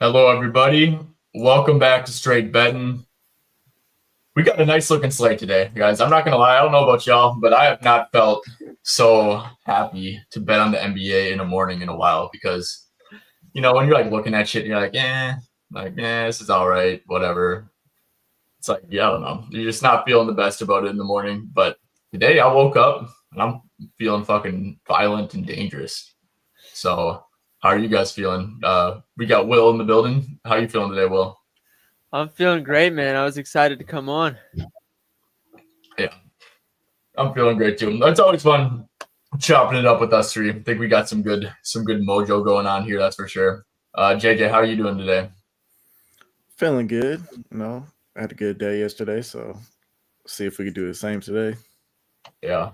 Hello, everybody. Welcome back to Straight Betting. We got a nice looking slate today, guys. I'm not going to lie. I don't know about y'all, but I have not felt so happy to bet on the NBA in the morning in a while because, when you're like looking at shit, you're like, this is all right, whatever. It's like, I don't know. You're just not feeling the best about it in the morning. But today I woke up and I'm feeling fucking violent and dangerous. So, how are you guys feeling? We got Will in the building. How are you feeling today, Will? I'm feeling great, man. I was excited to come on. Yeah, I'm feeling great too. It's always fun chopping it up with us three. I think we got some good mojo going on here, that's for sure. JJ, how are you doing today? Feeling good. I had a good day yesterday, so see if we could do the same today. Yeah.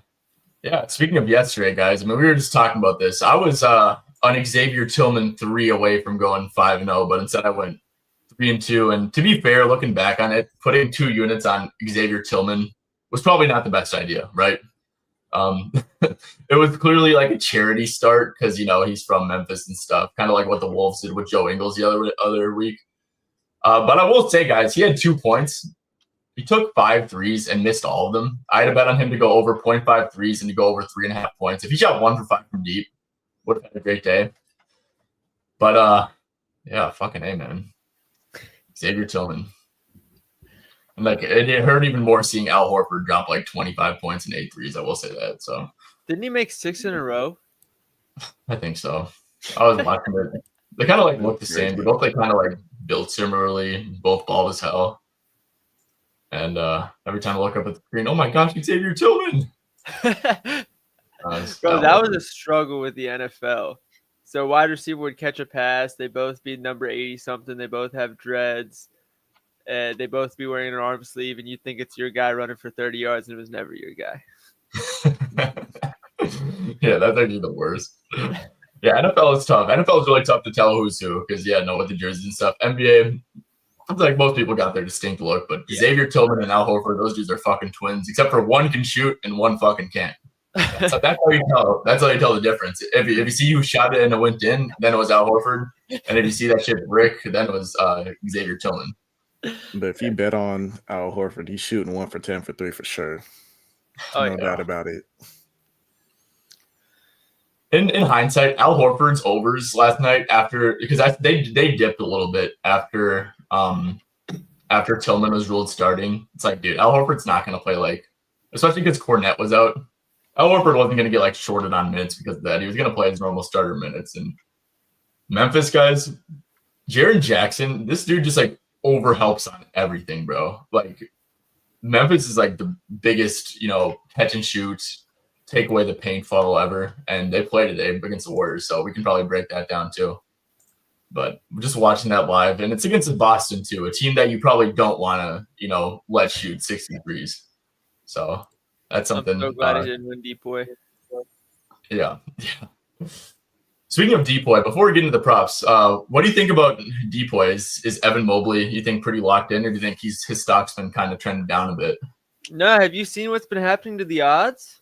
Speaking of yesterday, guys, we were just talking about this. I was on Xavier Tillman 3 away from going 5-0, but instead I went 3-2. And to be fair, looking back on it, putting 2 units on Xavier Tillman was probably not the best idea, right? It was clearly like a charity start because he's from Memphis and stuff, kind of like what the Wolves did with Joe Ingles the other week. But I will say, guys, he had 2 points. He took 5 threes and missed all of them. I had a bet on him to go over 0.5 threes and to go over 3.5 points. If he shot 1 for 5 from deep, would have had a great day. But yeah, fucking A, man. Xavier Tillman. And it hurt even more seeing Al Horford drop like 25 points and 8 threes. I will say that. So didn't he make 6 in a row? I think so. I was watching it. They kind of like look the same. They both kind of like built similarly. Both bald as hell. And every time I look up at the screen, oh my gosh, Xavier Tillman. Bro, that was a struggle with the NFL. So wide receiver would catch a pass. They both be number 80 something. They both have dreads. They both be wearing an arm sleeve, and you think it's your guy running for 30 yards, and it was never your guy. Yeah, that's actually the worst. Yeah, NFL is tough. NFL is really tough to tell who's who because, with the jerseys and stuff. NBA, it's like most people got their distinct look, but Xavier Tillman and Al Horford, those dudes are fucking twins, except for one can shoot and one fucking can't. So that's how you tell. That's how you tell the difference. If you see who shot it and it went in, then it was Al Horford, and if you see that shit brick, then it was Xavier Tillman. But if you bet on Al Horford, he's shooting 1 for 10 for 3 for sure. No doubt about it. In hindsight, Al Horford's overs last night because they dipped a little bit after Tillman was ruled starting. It's like, dude, Al Horford's not going to play especially because Cornette was out. Al Horford wasn't going to get shorted on minutes because of that. He was going to play his normal starter minutes. And Memphis guys, Jaren Jackson, this dude just overhelps on everything, bro. Memphis is the biggest, catch and shoot, take away the paint funnel ever, and they play today against the Warriors, so we can probably break that down too. But we're just watching that live, and it's against Boston too, a team that you probably don't want to, let shoot 63s. So that's something. I'm so glad he didn't win Depoy. Yeah. Speaking of Depoy, before we get into the props, what do you think about Depoy? Is Evan Mobley, you think, pretty locked in, or do you think his stock's been kind of trending down a bit? No, have you seen what's been happening to the odds?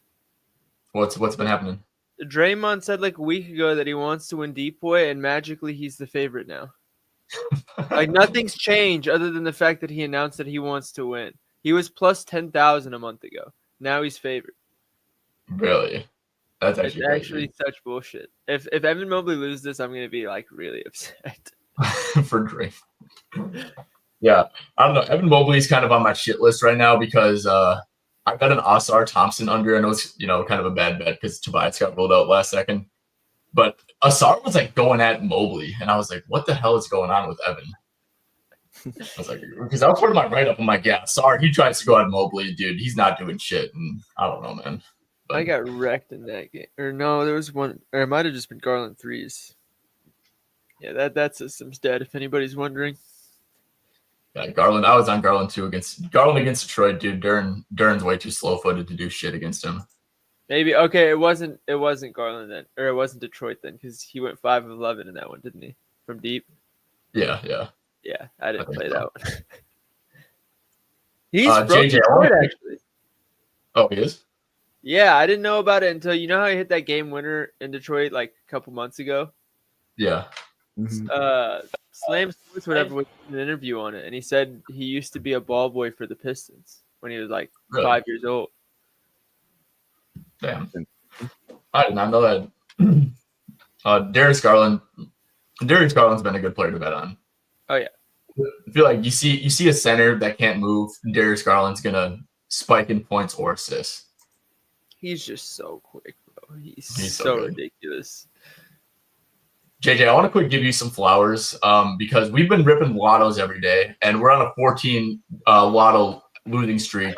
What's been happening? Draymond said a week ago that he wants to win Depoy, and magically he's the favorite now. Nothing's changed other than the fact that he announced that he wants to win. He was plus 10,000 a month ago. Now he's favored. Really? That's actually such bullshit. If Evan Mobley loses this, I'm gonna be really upset. For Drake. Yeah, I don't know. Evan Mobley's kind of on my shit list right now because I got an Osar Thompson under, and it was kind of a bad bet because Tobias got rolled out last second. But Osar was going at Mobley, and I was like, what the hell is going on with Evan? I was like, because that was part of my write-up. I'm like, yeah, Osar, he tries to go at Mobley, dude. He's not doing shit, and I don't know, man. But I got wrecked in that game. Or no, there was one, or it might have just been Garland threes. Yeah, that system's dead, if anybody's wondering. Yeah, Garland. I was on Garland too against Detroit, dude. Duren's way too slow-footed to do shit against him. Maybe okay. It wasn't Garland then, or it wasn't Detroit then, because he went 5 of 11 in that one, didn't he? From deep. Yeah. Yeah, I didn't play that one. He's from JJ, Detroit, actually. Oh, he is? Yeah, I didn't know about it until how he hit that game winner in Detroit a couple months ago. Yeah. Slam Sports whatever was in an interview on it, and he said he used to be a ball boy for the Pistons when he was like Really? 5 years old. Damn. I did not know that. Darius Garland's been a good player to bet on. Oh yeah. I feel like you see a center that can't move, Darius Garland's gonna spike in points or assists. He's just so quick, bro. He's so so good. ridiculous. JJ, I want to quick give you some flowers because we've been ripping lottos every day, and we're on a 14 lotto losing streak.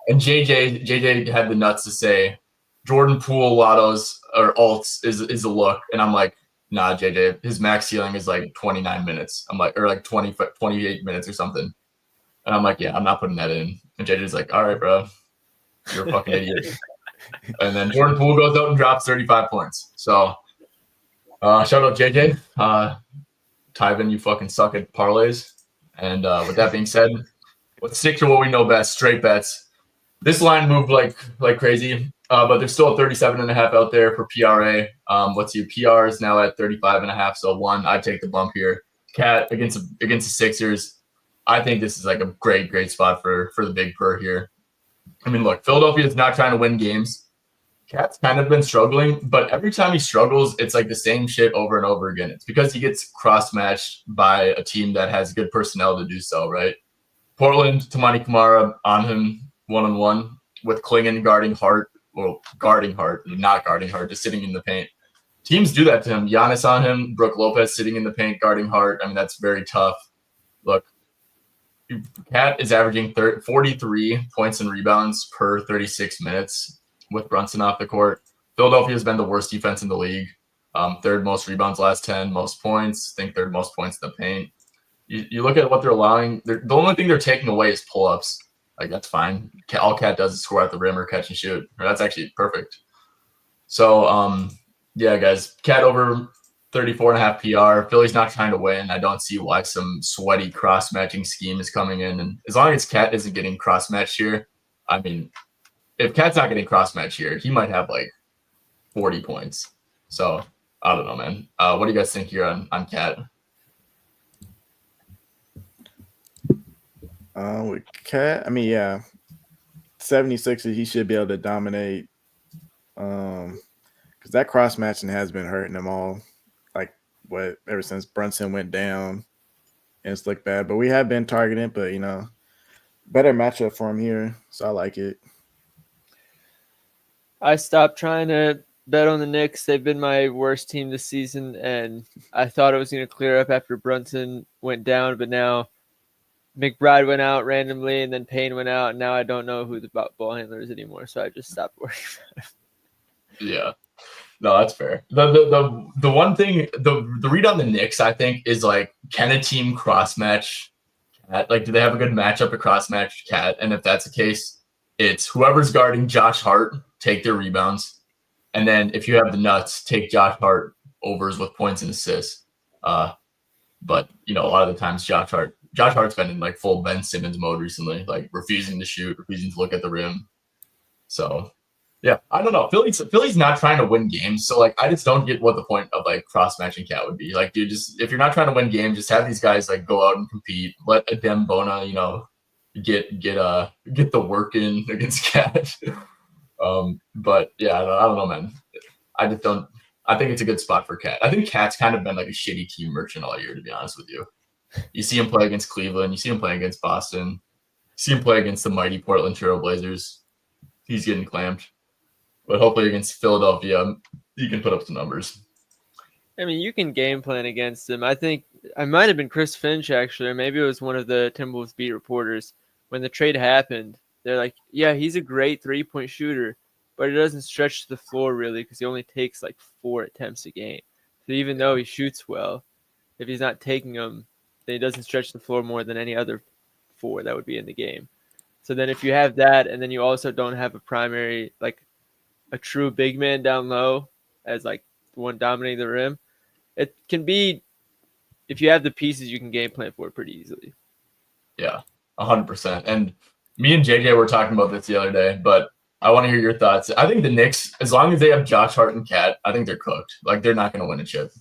And JJ had the nuts to say Jordan Poole lottos or alts is a look, and I'm like, nah, JJ, his max ceiling is like 29 minutes. I'm like, or like 28 minutes or something. And I'm like, yeah, I'm not putting that in. And JJ's like, all right, bro, you're a fucking idiot. And then Jordan Poole goes out and drops 35 points. So shout out JJ. Tyvin, you fucking suck at parlays. And with that being said, let's stick to what we know best, straight bets. This line moved like crazy, but there's still a 37.5 out there for PRA. Let's see, PR is now at 35.5, so I'd take the bump here. Cat against the Sixers. I think this is like a great spot for the big per here. I mean, look, Philadelphia is not trying to win games. Cat's kind of been struggling, but every time he struggles, it's like the same shit over and over again. It's because he gets cross-matched by a team that has good personnel to do so, right? Portland, Tamani Kamara on him one-on-one with Klingon guarding Hart, not guarding Hart, just sitting in the paint. Teams do that to him. Giannis on him, Brook Lopez sitting in the paint guarding Hart. I mean, that's very tough. Look, Cat is averaging 43 points and rebounds per 36 minutes with Brunson off the court. Philadelphia has been the worst defense in the league. Third most rebounds last 10, most points. I think third most points in the paint. You look at what they're allowing. The only thing they're taking away is pull-ups. Like, that's fine. All Cat does is score at the rim or catch and shoot. That's actually perfect. So, yeah, guys, Cat over 34.5 PR. Philly's not trying to win. I don't see why some sweaty cross-matching scheme is coming in. And as long as Cat isn't getting cross-matched here, I mean, if Cat's not getting cross-matched here, he might have like 40 points. So, I don't know, man. What do you guys think here on Cat? With Cat, I mean, yeah, 76ers, he should be able to dominate. Because that cross matching has been hurting them all. Like, ever since Brunson went down, and it's looked bad. But we have been targeting, but better matchup for him here, so I like it. I stopped trying to bet on the Knicks. They've been my worst team this season, and I thought it was going to clear up after Brunson went down, but now McBride went out randomly, and then Payne went out, and now I don't know who the ball handler is anymore, so I just stopped worrying about it. Yeah. No, that's fair. The one thing, the read on the Knicks, I think, is like, can a team cross-match Cat? Like, do they have a good matchup to cross-match Cat? And if that's the case, it's whoever's guarding Josh Hart, take their rebounds. And then if you have the nuts, take Josh Hart overs with points and assists. But, a lot of the times Josh Hart's been in like full Ben Simmons mode recently, like refusing to shoot, refusing to look at the rim. So, yeah, I don't know. Philly's not trying to win games. So, like, I just don't get what the point of like cross-matching Cat would be. Like, dude, just if you're not trying to win games, just have these guys like go out and compete. Let Adem Bona, get the work in against Cat. But yeah, I don't know, man. I just don't. I think it's a good spot for Cat. I think Cat's kind of been like a shitty team merchant all year, to be honest with you. You see him play against Cleveland. You see him play against Boston. You see him play against the mighty Portland Trail Blazers. He's getting clamped. But hopefully against Philadelphia, he can put up some numbers. I mean, you can game plan against him. I think I might have been Chris Finch, actually, or maybe it was one of the Timberwolves beat reporters. When the trade happened, they're like, yeah, he's a great three-point shooter, but he doesn't stretch the floor really because he only takes like 4 attempts a game. So even though he shoots well, if he's not taking them, then he doesn't stretch the floor more than any other 4 that would be in the game. So then if you have that, and then you also don't have a primary, like a true big man down low as like the one dominating the rim, it can be, if you have the pieces, you can game plan for it pretty easily. Yeah, 100%. And me and JJ were talking about this the other day, but I want to hear your thoughts. I think the Knicks, as long as they have Josh Hart and Cat, I think they're cooked. Like, they're not going to win a chip.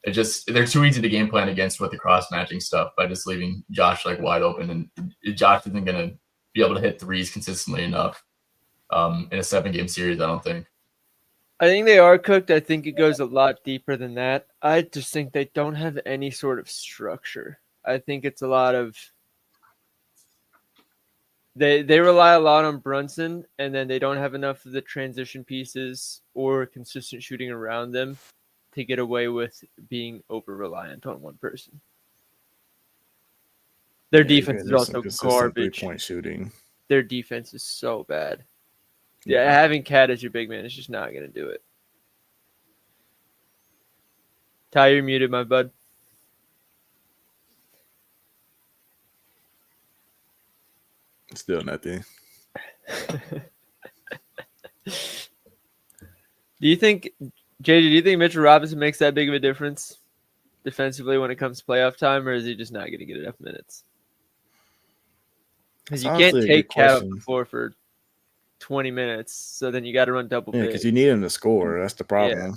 they're too easy to game plan against with the cross matching stuff by just leaving Josh like wide open, and Josh isn't gonna be able to hit threes consistently enough in a 7-game series. I don't think. I think they are cooked. I think it goes a lot deeper than that. I just think they don't have any sort of structure. I think it's a lot of they rely a lot on Brunson, and then they don't have enough of the transition pieces or consistent shooting around them to get away with being over reliant on one person. Their defense is also garbage. 3-point shooting. Their defense is so bad. Yeah, having Cat as your big man is just not going to do it. Ty, you're muted, my bud. Still nothing. Do you think, JJ, do you think Mitchell Robinson makes that big of a difference defensively when it comes to playoff time, or is he just not going to get enough minutes? Because you can't take Cat off the floor for 20 minutes, so then you got to run double big. Yeah, because you need him to score. That's the problem. Yeah.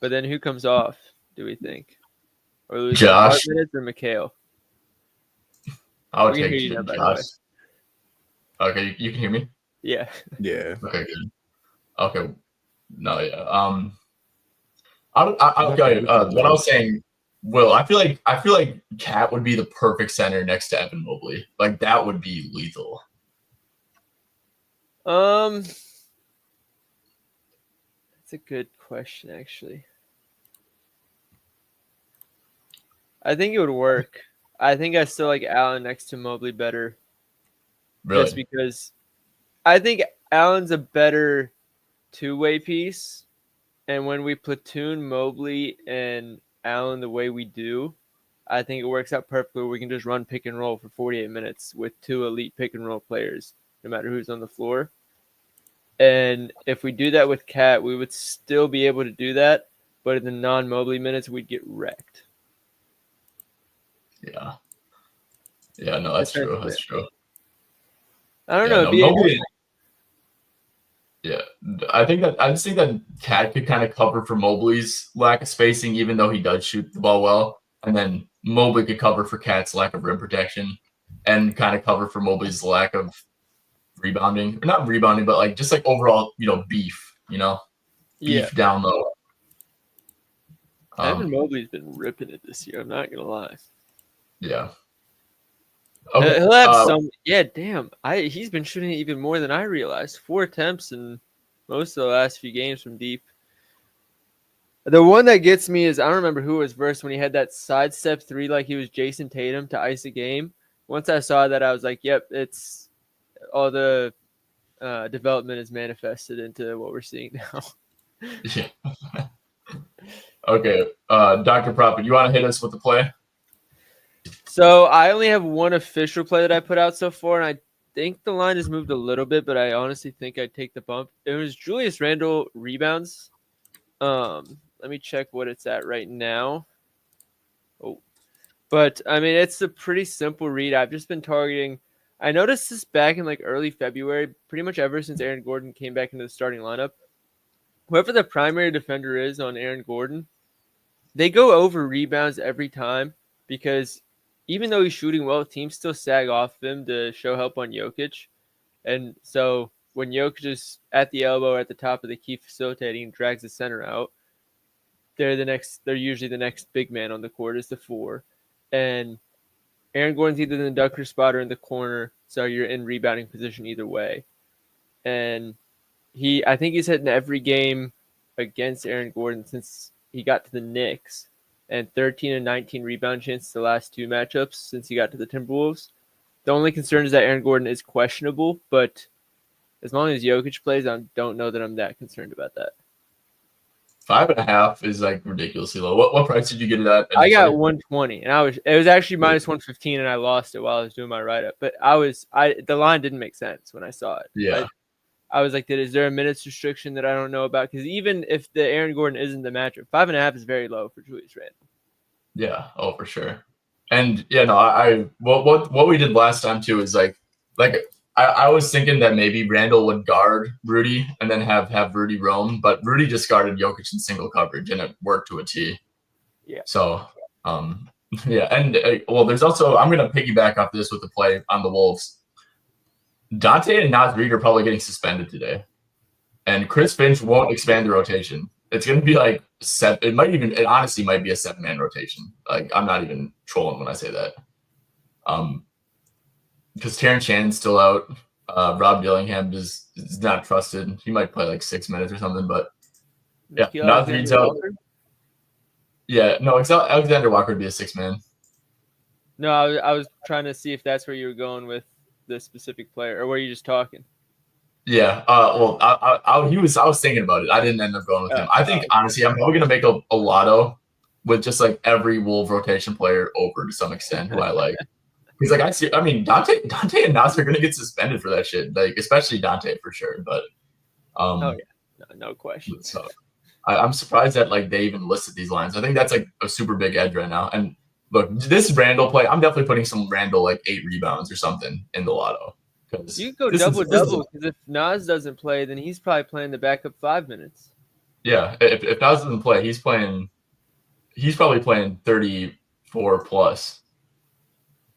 But then who comes off, do we think? Or Josh minutes or Mikhail? I would take Josh. Okay, you can hear me? Yeah. Yeah. Okay, good. Okay. No, yeah. I'll go ahead. What I was saying, Will, I feel like Cat would be the perfect center next to Evan Mobley. Like that would be lethal. That's a good question, actually. I think it would work. I think I still like Allen next to Mobley better. Really? Just because I think Allen's a better two-way piece. And when we platoon Mobley and Allen the way we do, I think it works out perfectly. We can just run pick and roll for 48 minutes with two elite pick and roll players, no matter who's on the floor. And if we do that with Cat, we would still be able to do that. But in the non-Mobley minutes, we'd get wrecked. Yeah. Yeah, no, that's true. That's true. I don't know. Mobley, I just think that Cat could kind of cover for Mobley's lack of spacing, even though he does shoot the ball well. And then Mobley could cover for Cat's lack of rim protection and kind of cover for Mobley's lack of rebounding. Or not rebounding, but like just like overall, beef, beef down low. Evan Mobley's been ripping it this year. I'm not going to lie. Yeah. Okay. He'll have some. Yeah, damn. He's been shooting it even more than I realized. 4 attempts in most of the last few games from deep. The one that gets me is I don't remember who was versus when he had that sidestep 3 like he was Jason Tatum to ice a game. Once I saw that, I was like, "Yep, it's all the development is manifested into what we're seeing now." Yeah. Okay, Dr. Prophet, you want to hit us with the play? So I only have one official play that I put out so far, and I think the line has moved a little bit, but I honestly think I'd take the bump. It was Julius Randle rebounds. Let me check what it's at right now. But I mean, it's a pretty simple read. I've just been targeting. I noticed this back in like early February, pretty much ever since Aaron Gordon came back into the starting lineup. Whoever the primary defender is on Aaron Gordon, they go over rebounds every time because even though he's shooting well, teams still sag off him to show help on Jokic. And so when Jokic is at the elbow or at the top of the key facilitating and drags the center out, they're usually the next big man on the court is the 4. And Aaron Gordon's either in the dunker spot or in the corner, so you're in rebounding position either way. And I think he's hitting every game against Aaron Gordon since he got to the Knicks. And 13 and 19 rebound chances the last 2 matchups since he got to the Timberwolves. The only concern is that Aaron Gordon is questionable, but as long as Jokic plays, I don't know that I'm that concerned about that. 5.5 is like ridiculously low. What price did you get it at? I got 120, and it was actually minus 115, and I lost it while I was doing my write up. But the line didn't make sense when I saw it. Yeah. I was like, is there a minutes restriction that I don't know about? Because even if the Aaron Gordon isn't the matchup, 5.5 is very low for Julius Randle. Yeah, for sure. And what we did last time too is like I was thinking that maybe Randall would guard Rudy and then have Rudy roam, but Rudy just guarded Jokic in single coverage and it worked to a T. Yeah. So, yeah, and well, there's also I'm gonna piggyback off this with the play on the Wolves. Dante and Naz Reid are probably getting suspended today, and Chris Finch won't expand the rotation. It's gonna be like seven. It honestly might be a 7-man rotation. Like I'm not even trolling when I say that. Because Terrence Shannon's still out. Rob Dillingham is not trusted. He might play like 6 minutes or something, but yeah, Naz Reid's out. Yeah, no, Alexander Walker would be a 6-man. No, I was trying to see if that's where you were going with the specific player, or were you just talking? Yeah. Well, I was thinking about it. I didn't end up going with him. I think honestly, I'm probably gonna make a lotto with just like every Wolves rotation player over to some extent who I like. Because like I mean, Dante and Nas are gonna get suspended for that shit. Like especially Dante for sure. But oh yeah, no question. So I'm surprised that like they even listed these lines. I think that's like a super big edge right now. And look, this Randall play, I'm definitely putting some Randall like 8 rebounds or something in the lotto. You go double-double because if Nas doesn't play, then he's probably playing the backup 5 minutes. Yeah, if Nas doesn't play, he's probably playing 34 plus.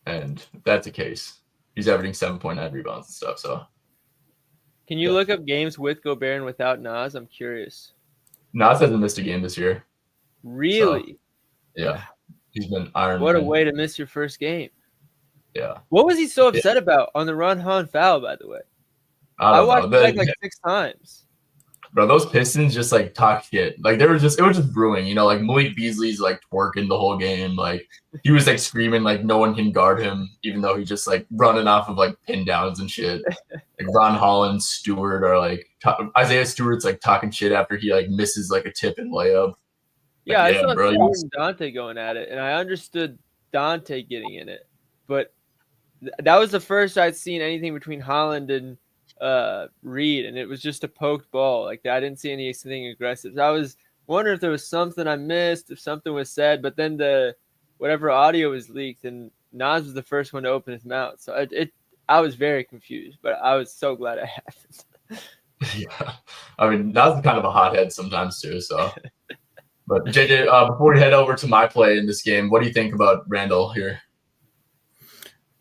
And if that's the case, he's averaging 7.9 rebounds and stuff. So can you look up games with Gobert and without Nas? I'm curious. Nas hasn't missed a game this year. Really? So, yeah. He's been Iron What Man. a way to miss your first game. Yeah. What was he so upset about on the Ron Han foul, by the way? I watched it like 6 times. Bro, those Pistons just like talk shit. Like it was just brewing, you know, like Malik Beasley's like twerking the whole game. Like he was like screaming like no one can guard him, even though he's just like running off of like pin downs and shit. Like Ron Holland, Stewart are like Isaiah Stewart's like talking shit after he like misses like a tip and layup. Yeah, I saw Stewart and Dante going at it, and I understood Dante getting in it, but that was the first I'd seen anything between Holland and Reed, and it was just a poked ball. Like I didn't see anything aggressive. So I was wondering if there was something I missed, if something was said, but then whatever audio was leaked, and Nas was the first one to open his mouth. So I was very confused, but I was so glad it happened. Yeah, I mean Nas is kind of a hothead sometimes too. So, but JJ, before we head over to my play in this game, what do you think about Randall here?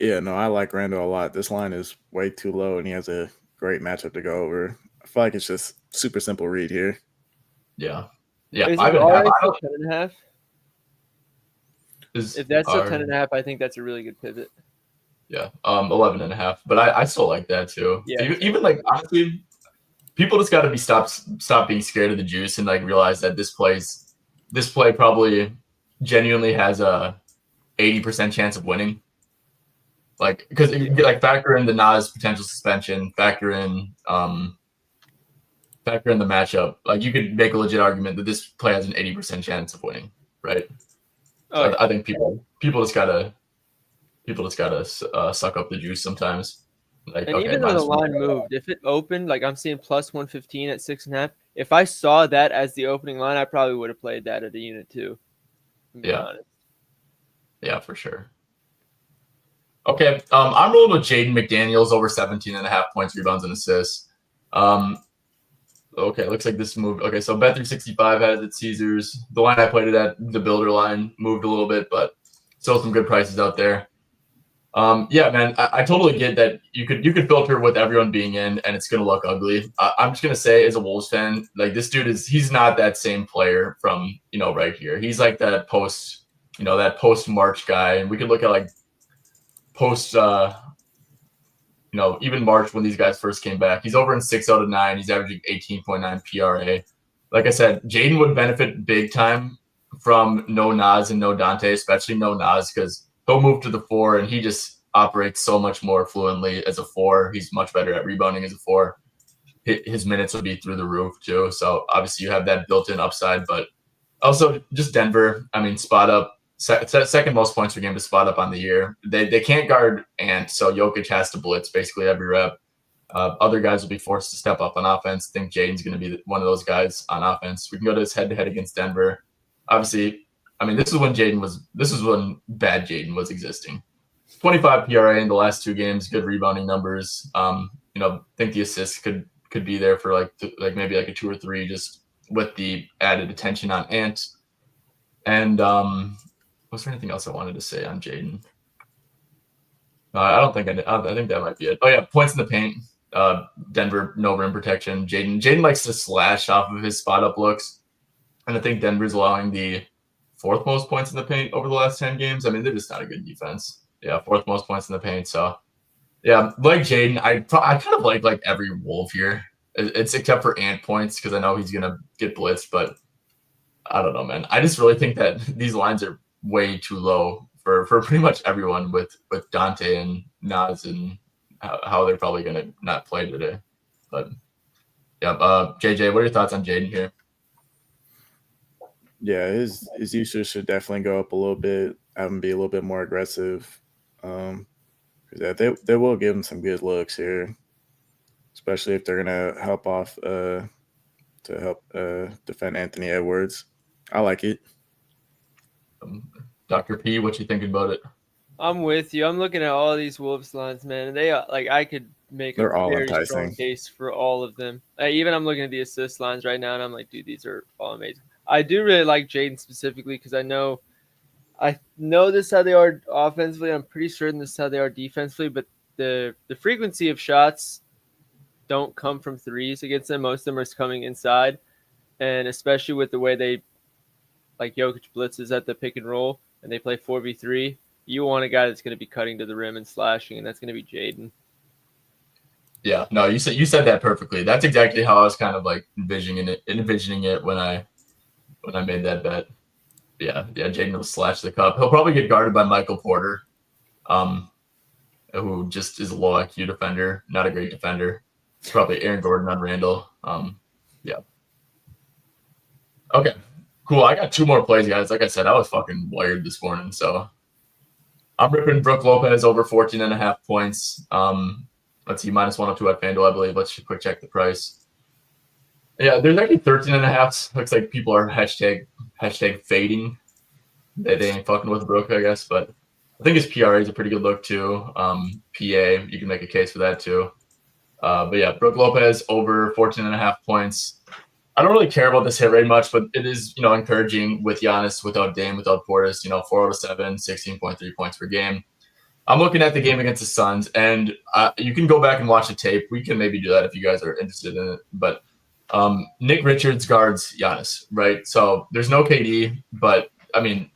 Yeah, no, I like Randall a lot. This line is way too low, and he has a great matchup to go over. I feel like it's just super simple read here. Yeah. Is it already 10.5? If that's still 10.5, I think that's a really good pivot. Yeah, 11.5. But I still like that too. Yeah. Even like honestly, people just got to stop being scared of the juice and like realize that this play probably genuinely has a 80% chance of winning. Like, because like factor in the Nas potential suspension, factor in the matchup. Like, you could make a legit argument that this play has an 80% chance of winning, right? Oh, so I think people just gotta suck up the juice sometimes. Like, and even though the line moved, if it opened, like I'm seeing plus 115 at 6.5. If I saw that as the opening line, I probably would have played that at a unit too. Yeah, for sure. Okay, I'm rolling with Jaden McDaniels over 17.5 points, rebounds, and assists. Okay, looks like this moved. Okay, so Bet365 has it Caesars. The line I played it at, the builder line, moved a little bit, but still some good prices out there. Yeah, man, I totally get that you could filter with everyone being in, and it's gonna look ugly. I'm just gonna say, as a Wolves fan, like this dude he's not that same player from right here. He's like that post March guy, and we could look at like post even March when these guys first came back. He's over in 6 out of 9. He's averaging 18.9 PRA. Like I said, Jaden would benefit big time from no Nas and no Dante, especially no Nas, because he'll move to the 4 and he just operates so much more fluently as a 4. He's much better at rebounding as a 4. His minutes will be through the roof too. So obviously you have that built-in upside, but also just Denver. I mean, spot up. Second most points per game to spot up on the year. They can't guard Ant, so Jokic has to blitz basically every rep. Other guys will be forced to step up on offense. I think Jaden's going to be one of those guys on offense. We can go to his head-to-head against Denver. Obviously, I mean, this is when bad Jaden was existing. 25 PRA in the last 2 games, good rebounding numbers. Think the assists could be there for like maybe like a 2 or 3 just with the added attention on Ant. And was there anything else I wanted to say on Jaden? I don't think I think that might be it. Oh yeah, points in the paint. Denver no rim protection. Jaden likes to slash off of his spot up looks, and I think Denver's allowing the 4th most points in the paint over the last 10 games. I mean, they're just not a good defense. Yeah, 4th most points in the paint. So yeah, like Jaden, I kind of like every Wolf here. It's except for Ant points because I know he's gonna get blitzed, but I don't know, man. I just really think that these lines are way too low for pretty much everyone with Dante and Nas and how they're probably going to not play today. But yeah, JJ, what are your thoughts on Jaden here? Yeah, his usage should definitely go up a little bit. Have him be a little bit more aggressive. They will give him some good looks here, especially if they're gonna help off to help defend Anthony Edwards. I like it. Dr. P, what you thinking about it? I'm with you. I'm looking at all these Wolves lines, man, and they I could make They're a all very enticing. strong case for all of them. Even I'm looking at the assist lines right now, and I'm like, dude, these are all amazing. I do really like Jaden specifically because I know this is how they are offensively. I'm pretty certain this is how they are defensively, but the frequency of shots don't come from threes against them. Most of them are coming inside, and especially with the way they like Jokic blitzes at the pick and roll and they play 4v3, you want a guy that's going to be cutting to the rim and slashing, and that's going to be Jaden. Yeah, no, you said that perfectly. That's exactly how I was kind of like envisioning it when I made that bet. Yeah, Jaden will slash the cup. He'll probably get guarded by Michael Porter, who just is a low IQ defender, not a great defender. It's probably Aaron Gordon on Randall. Yeah. Okay, cool. I got 2 more plays, guys. Like I said, I was fucking wired this morning, so I'm ripping Brook Lopez over 14.5 points. Let's see, -102 at FanDuel, I believe. Let's just quick check the price. Yeah, there's actually 13.5. Looks like people are hashtag fading. They ain't fucking with Brook, I guess, but I think his PRA is a pretty good look too. PA, you can make a case for that too. But yeah, Brook Lopez over 14.5 points. I don't really care about this hit rate much, but it is, encouraging with Giannis, without Dame, without Portis, 4 out of 7, 16.3 points per game. I'm looking at the game against the Suns, and you can go back and watch the tape. We can maybe do that if you guys are interested in it. But Nick Richards guards Giannis, right? So there's no KD, but I mean,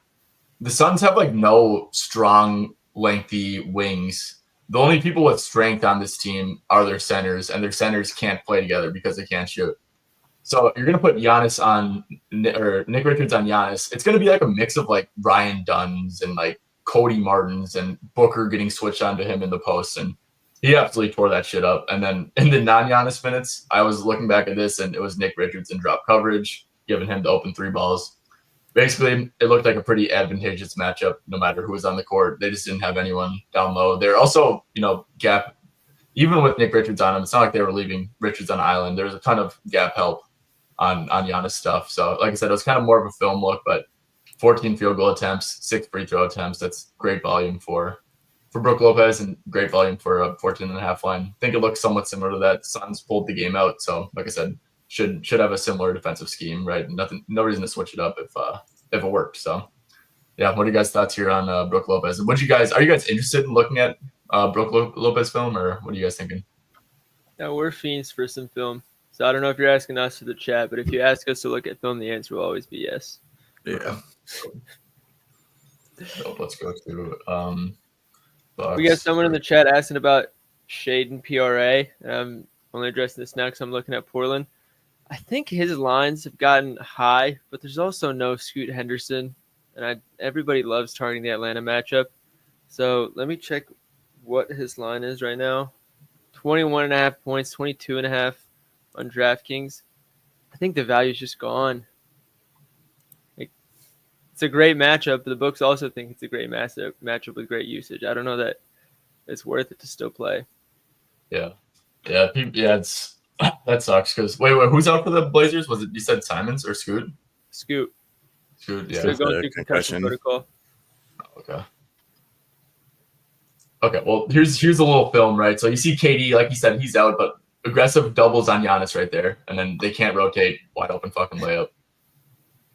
the Suns have like no strong, lengthy wings. The only people with strength on this team are their centers, and their centers can't play together because they can't shoot. So you're gonna put Giannis on or Nick Richards on Giannis. It's gonna be like a mix of like Ryan Dunn's and like Cody Martin's and Booker getting switched onto him in the post, and he absolutely tore that shit up. And then in the non-Giannis minutes, I was looking back at this, and it was Nick Richards in drop coverage, giving him the open 3 balls. Basically, it looked like a pretty advantageous matchup no matter who was on the court. They just didn't have anyone down low. They're also, gap. Even with Nick Richards on him, it's not like they were leaving Richards on the island. There was a ton of gap help on Giannis stuff. So, like I said, it was kind of more of a film look, but 14 field goal attempts, 6 free throw attempts. That's great volume for Brook Lopez and great volume for a 14.5 line. I think it looks somewhat similar to that. Suns pulled the game out. So, like I said, should have a similar defensive scheme, right? No reason to switch it up if it worked. So, yeah, what are you guys' thoughts here on Brook Lopez? And are you guys interested in looking at Brook Lopez film, or what are you guys thinking? Yeah, we're fiends for some film. So I don't know if you're asking us to the chat, but if you ask us to look at film, the answer will always be yes. Yeah. So let's go through. We got someone in the chat asking about shade and PRA. I'm only addressing this now because I'm looking at Portland. I think his lines have gotten high, but there's also no Scoot Henderson, and everybody loves targeting the Atlanta matchup. So let me check what his line is right now. 21.5 points, 22.5 on DraftKings. I think the value is just gone. It's a great matchup, but the books also think it's a great matchup with great usage. I don't know that it's worth it to still play. Yeah. It's that sucks because wait, who's out for the Blazers? Was it you said Simons or Scoot? Scoot. Yeah. So going through concussion protocol. Okay. Okay, well, here's a little film, right? So you see KD, like you said, he's out, but aggressive doubles on Giannis right there, and then they can't rotate, wide open fucking layup.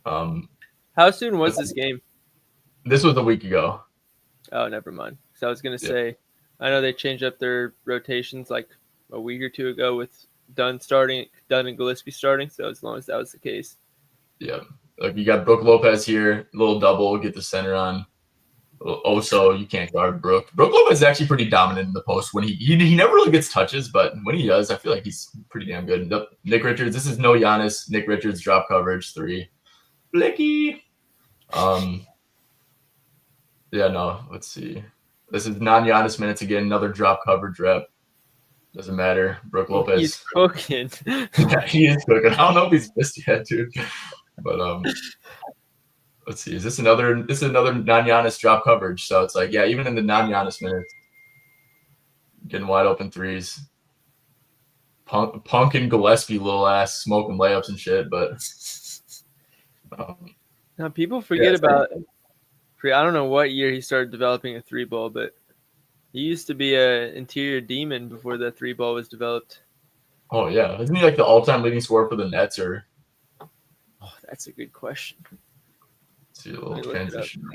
How soon was this game? This was a week ago. Oh, never mind. So I was gonna Yeah. say, I know they changed up their rotations like a week or two ago with Dunn and Gillespie starting. So as long as that was the case, Yeah, like you got Brook Lopez here, little double, get the center on. Also, you can't guard Brook. Brook Lopez is actually pretty dominant in the post when he never really gets touches, but when he does, I feel like he's pretty damn good. Nick Richards, this is no Giannis. Nick Richards drop coverage 3. Blicky. Yeah, no, let's see. This is non-Giannis minutes again, another drop coverage rep. Doesn't matter. Brook Lopez. he's cooking. Yeah, he is cooking. I don't know if he's missed yet, dude. But let's see. This is another non-Giannis drop coverage. So it's like, yeah, even in the non-Giannis minutes, getting wide open threes. Punk and Gillespie little ass smoking layups and shit, but Now people forget about. I don't know what year he started developing a 3-ball, but he used to be an interior demon before the 3-ball was developed. Oh yeah, isn't he like the all-time leading scorer for the Nets? Or that's a good question. Let's see a little transition.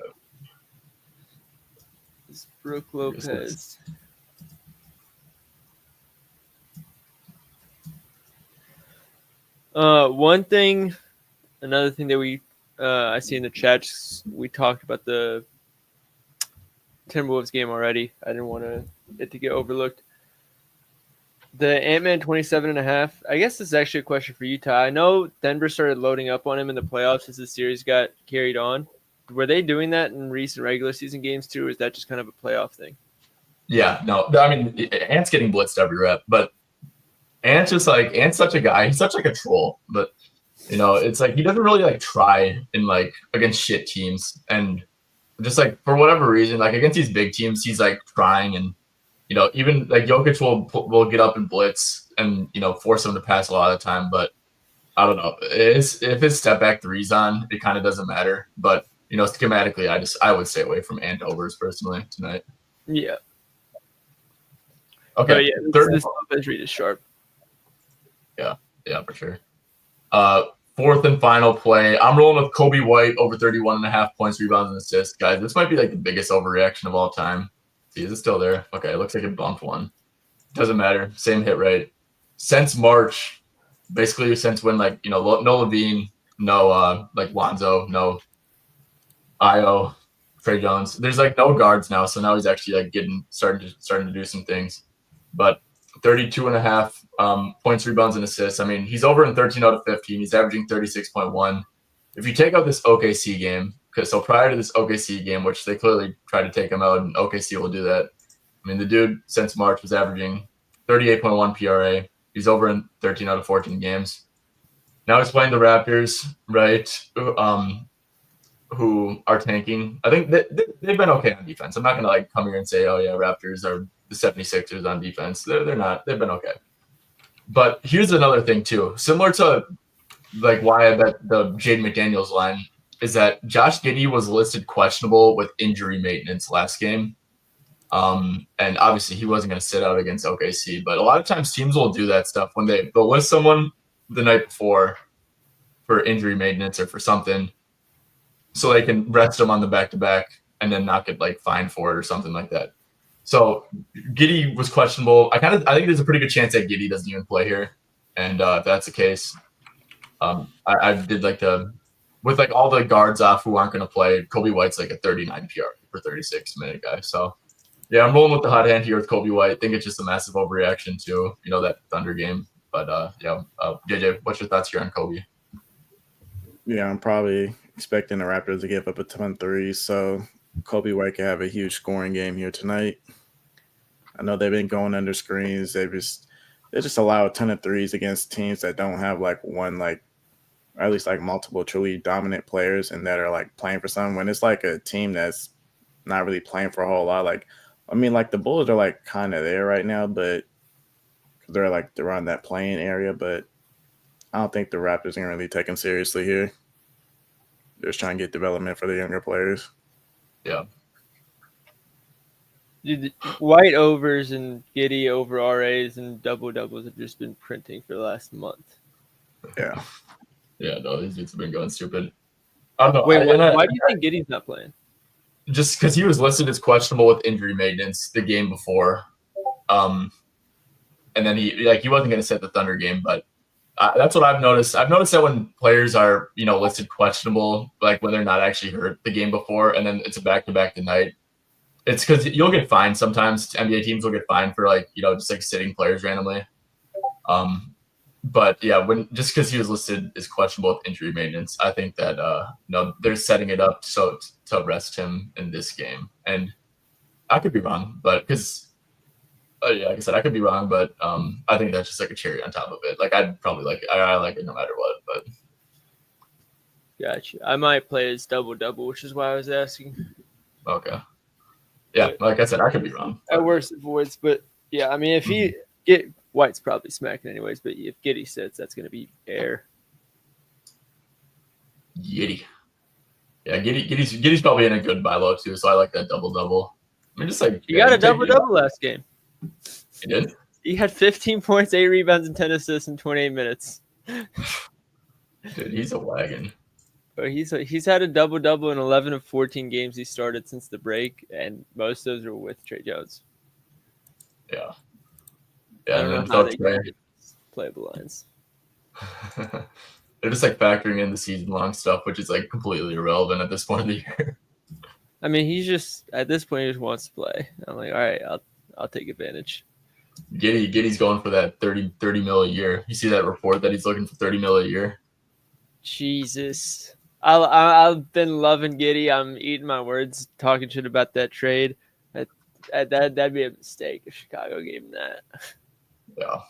It's Brook Lopez. Another thing that I see in the chat, we talked about the Timberwolves game already. I didn't want it to get overlooked. The Ant-Man 27.5. I guess this is actually a question for you, Ty. I know Denver started loading up on him in the playoffs as the series got carried on. Were they doing that in recent regular season games too, or is that just kind of a playoff thing? Yeah, no. I mean, Ant's getting blitzed every rep, but Ant's such a guy. He's such like a troll, but it's like he doesn't really like try in like against shit teams, and just like for whatever reason, like against these big teams, he's like trying, and even like Jokic will get up and blitz and force him to pass a lot of the time, but I don't know. If his step back three's on, it kind of doesn't matter. But schematically, I would stay away from Ant overs personally tonight. Yeah. Okay. But yeah, this Lopez read is sharp. Yeah, for sure. Fourth and final play. I'm rolling with Kobe White over 31.5 points, rebounds, and assists. Guys, this might be like the biggest overreaction of all time. See, is it still there? Okay, it looks like it bumped one. Doesn't matter. Same hit rate. Since March, basically since when no Levine, no like Lonzo, no Io, Trey Jones. There's like no guards now, so now he's actually like starting to do some things. But 32.5 points, rebounds, and assists. I mean, he's over in 13 out of 15. He's averaging 36.1. If you take out this OKC game, so prior to this OKC game, which they clearly tried to take him out, and OKC will do that. I mean, the dude since March was averaging 38.1 PRA. He's over in 13 out of 14 games. Now he's playing the Raptors, right? Who are tanking. I think they've been okay on defense. I'm not going to like come here and say, oh yeah, Raptors are the 76ers on defense. They're not. They've been okay. But here's another thing too. Similar to like why I bet the Jaden McDaniels line is that Josh Giddey was listed questionable with injury maintenance last game. And obviously he wasn't going to sit out against OKC, but a lot of times teams will do that stuff when they'll list someone the night before for injury maintenance or for something, so they can rest them on the back-to-back and then not get like fined for it or something like that. So Giddey was questionable. I think there's a pretty good chance that Giddey doesn't even play here, and if that's the case, I did like with like all the guards off who aren't going to play. Kobe White's like a 39 PR per 36 minute guy. So yeah, I'm rolling with the hot hand here with Kobe White. I think it's just a massive overreaction to that Thunder game. But JJ, what's your thoughts here on Kobe? Yeah, I'm probably expecting the Raptors to give up a ton of threes, so Kobe White can have a huge scoring game here tonight. I know they've been going under screens. They just allow a ton of threes against teams that don't have like one, like, or at least like multiple truly dominant players and that are like playing for something. When it's like a team that's not really playing for a whole lot, like, I mean, like the Bulls are like kind of there right now, but they're on that playing area, but I don't think the Raptors are really taken seriously here. They're just trying to get development for the younger players. Yeah. Dude, White overs and Giddy over RAs and double doubles have just been printing for the last month. Yeah. Yeah, no, these dudes have been going stupid. I don't know. Wait, why do you think Giddy's not playing? Just because he was listed as questionable with injury maintenance the game before. And then he wasn't going to set the Thunder game, but that's what I've noticed. I've noticed that when players are, listed questionable, like when they're not actually hurt the game before, and then it's a back-to-back tonight, it's because you'll get fined sometimes. NBA teams will get fined for just like sitting players randomly. But yeah, just because he was listed as questionable with injury maintenance, I think that they're setting it up so to rest him in this game. And I could be wrong, but because like I said, I could be wrong, but I think that's just like a cherry on top of it. Like I'd probably like it. I like it no matter what. But gotcha. I might play his double, which is why I was asking. Okay. Yeah, like I said, I could be wrong. At worst avoids, but yeah, I mean, if he White's probably smacking anyways, but if Giddy sits, that's going to be air. Giddy. Yeah, Giddy's probably in a good buy low too, so I like that double. I mean, just like he got a double last game. He did? He had 15 points, 8 rebounds, and 10 assists in 28 minutes. Dude, he's a wagon. But he's had a double in 11 of 14 games he started since the break, and most of those are with Trey Jones. Yeah. I don't know how they get playable lines. They're just like factoring in the season-long stuff, which is like completely irrelevant at this point of the year. I mean, he's just at this point he just wants to play. I'm like, all right, I'll take advantage. Giddy's going for that 30 mil a year. You see that report that he's looking for 30 mil a year? Jesus. I've been loving Giddy. I'm eating my words, talking shit about that trade. That'd be a mistake if Chicago gave him that. Yeah.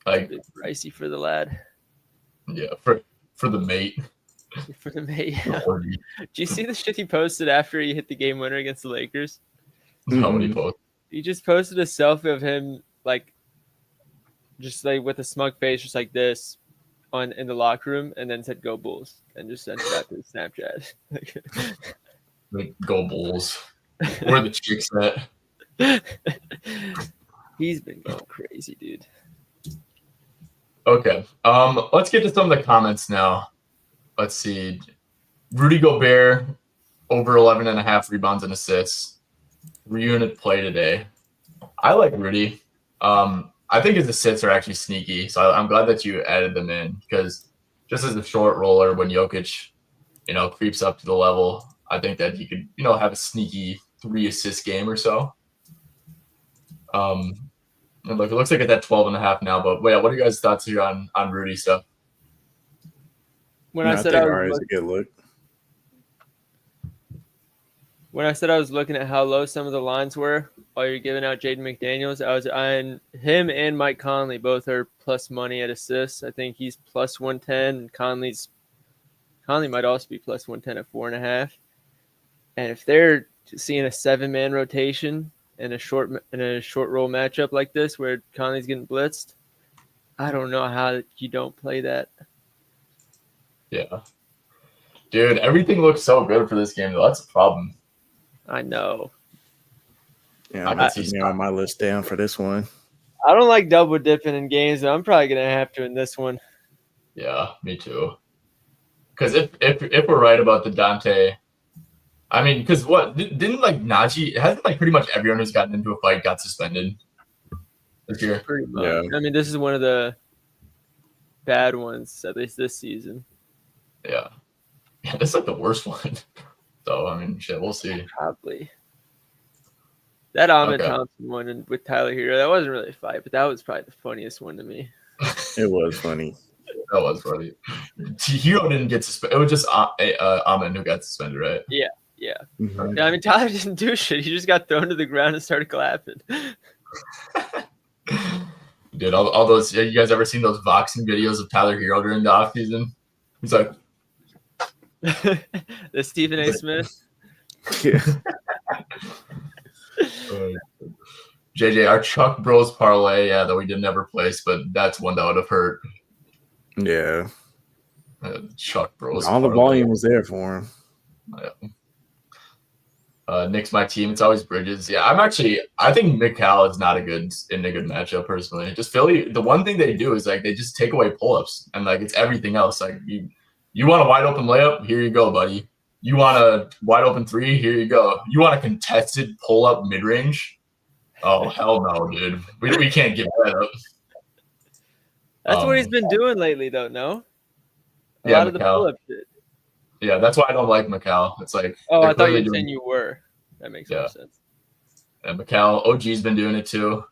Like pricey for the lad. Yeah, for the mate. For the mate. Yeah. Do you see the shit he posted after he hit the game winner against the Lakers? No, what he posted? He just posted a selfie of him just with a smug face, just like this, in the locker room, and then said "Go Bulls" and just sent it out to his Snapchat. Like, go Bulls. Where the chicks at? He's been going crazy, dude. Okay. Let's get to some of the comments now. Let's see. Rudy Gobert over 11.5 rebounds and assists. Reunit play today. I like Rudy. I think his assists are actually sneaky, so I'm glad that you added them in because just as a short roller, when Jokic, creeps up to the level, I think that he could, have a sneaky 3-assist game or so. And look, it looks like it's at 12.5 now, but wait, what are you guys' thoughts here on Rudy stuff? When I said I was a good look. When I said I was looking at how low some of the lines were while you're giving out Jaden McDaniels, I was eyeing him and Mike Conley. Both are plus money at assists. I think he's plus 110, and Conley might also be plus 110 at 4.5. And if they're seeing a 7-man rotation in a short roll matchup like this where Conley's getting blitzed, I don't know how you don't play that. Yeah. Dude, everything looks so good for this game, though. That's a problem. I know. Yeah, I'm on my list down for this one. I don't like double dipping in games, but I'm probably gonna have to in this one. Yeah, me too. Because if we're right about the Dante, I mean, because what didn't Najee? Hasn't pretty much everyone who's gotten into a fight got suspended this year? Pretty much. Yeah. I mean, this is one of the bad ones, at least this season. Yeah, this is the worst one. So, I mean, shit, we'll see. Probably. That Ahmed Thompson one with Tyler Hero, that wasn't really a fight, but that was probably the funniest one to me. It was funny. That was funny. Hero didn't get suspended. It was just Ahmed who got suspended, right? Yeah. Mm-hmm. I mean, Tyler didn't do shit. He just got thrown to the ground and started clapping. Dude, all those, you guys ever seen those boxing videos of Tyler Hero during the offseason? He's like, the Stephen A. Smith. Yeah. JJ, our Chuck Bros parlay, that we did never place, but that's one that would have hurt. Yeah. Chuck Bros. All the volume was there for him. Yeah. Nick's my team. It's always Bridges. Yeah, I think Mikal is not in a good matchup personally. Just Philly, the one thing they do is like they just take away pull-ups and like it's everything else. Like you want a wide open layup, here you go, buddy. You want a wide open three, here you go. You want a contested pull-up mid-range? Oh hell no, dude. We can't give that up. That's what he's been doing lately, though. No, a yeah, lot of the Mikal. pull-up shit. Yeah, that's why I don't like Mikal. It's like I thought you were saying you were. That makes more sense. And Mikal, OG's been doing it too.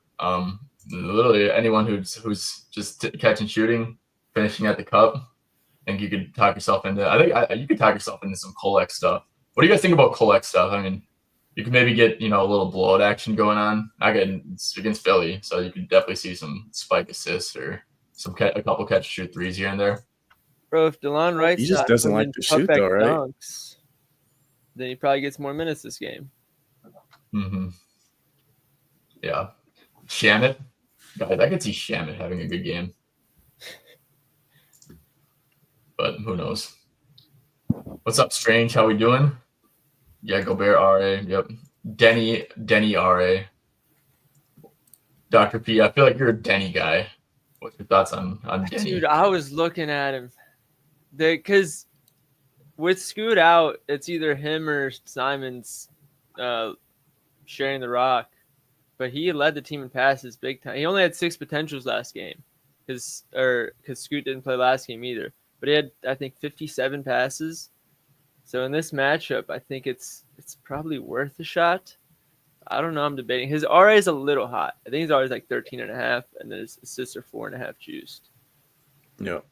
Literally anyone who's just catching shooting, finishing at the cup, I think you could talk yourself into. You could talk yourself into some Colec stuff. What do you guys think about Colec stuff? I mean, you can maybe get a little blowout action going on. It's against Philly, so you could definitely see some spike assists or a couple catch shoot threes here and there. Bro, if DeLon Wright he just doesn't like to shoot though, right? Dunks, then he probably gets more minutes this game. Mm-hmm. Yeah, Shamit, guys, I could see Shamit having a good game, but who knows? What's up, Strange? How we doing? Yeah, Gobert RA. Yep, Denny RA. Dr. P, I feel like you're a Denny guy. What's your thoughts on Denny? Dude, I was looking at him. Because with Scoot out, it's either him or Simons sharing the rock. But he led the team in passes big time. He only had 6 potentials last game because Scoot didn't play last game either. But he had, I think, 57 passes. So in this matchup, I think it's probably worth a shot. I don't know. I'm debating. His RA is a little hot. I think his RA is like 13.5, and then his assists are 4.5 juiced. Yep.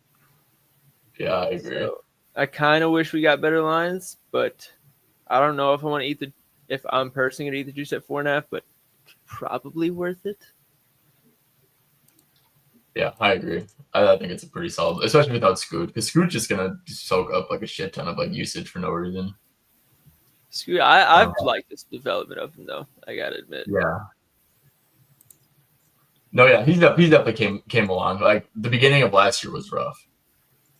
Yeah, I agree. So I kind of wish we got better lines, but I don't know if I want to if I'm personally going to eat the juice at 4.5, but probably worth it. Yeah, I agree. I think it's a pretty solid, especially without Scoot, because Scoot's just going to soak up like a shit ton of like usage for no reason. Scoot, I've liked this development of him though. I got to admit. Yeah. No, yeah, he's definitely came along. Like the beginning of last year was rough.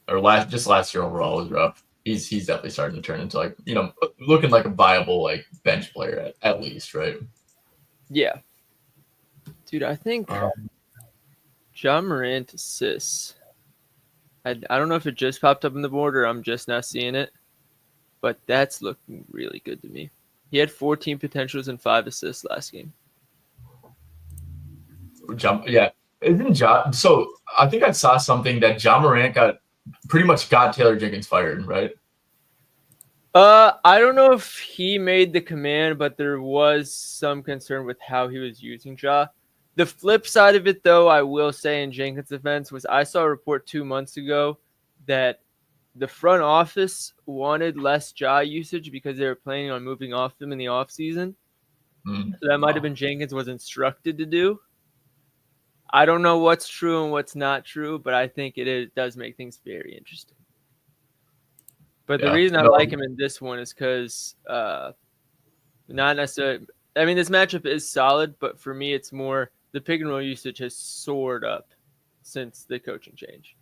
Or last year overall was rough. He's definitely starting to turn into like looking like a viable like bench player at least, right? Yeah, dude, I think Ja Morant assists. I don't know if it just popped up on the board or I'm just not seeing it, but that's looking really good to me. He had 14 potentials and 5 assists last game. Yeah, isn't Ja? So I think I saw something that Ja Morant pretty much got Taylor Jenkins fired, right? I don't know if he made the command, but there was some concern with how he was using Ja. The flip side of it, though, I will say in Jenkins' defense, was I saw a report 2 months ago that the front office wanted less Ja usage because they were planning on moving off him in the offseason. So that might have been Jenkins was instructed to do. I don't know what's true and what's not true, but I think it does make things very interesting. But the reason I like him in this one is because not necessarily – I mean, this matchup is solid, but for me it's more the pick and roll usage has soared up since the coaching change.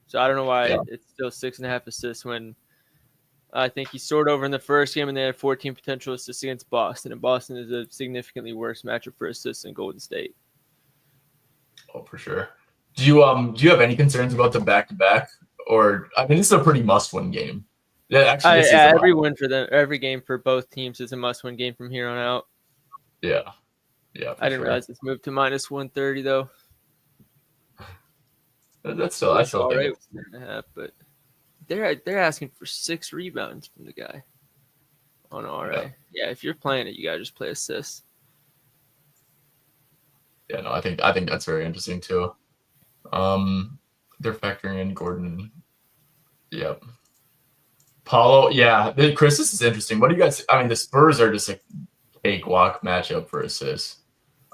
So I don't know why it's still 6.5 assists when I think he soared over in the first game and they had 14 potential assists against Boston. And Boston is a significantly worse matchup for assists than Golden State. Oh, for sure. Do you have any concerns about the back-to-back? Or I mean, this is a pretty must-win game. Yeah, actually, every win for them, every game for both teams is a must-win game from here on out. Yeah. I didn't realize this moved to minus 130 though. That's still all right. 6.5, but they're asking for 6 rebounds from the guy on RA. Yeah, if you're playing it, you gotta just play assists. Yeah, no, I think that's very interesting too. They're factoring in Gordon. Yep. Paulo, yeah. Chris, this is interesting. What do you guys? I mean, the Spurs are just a cakewalk matchup for assists.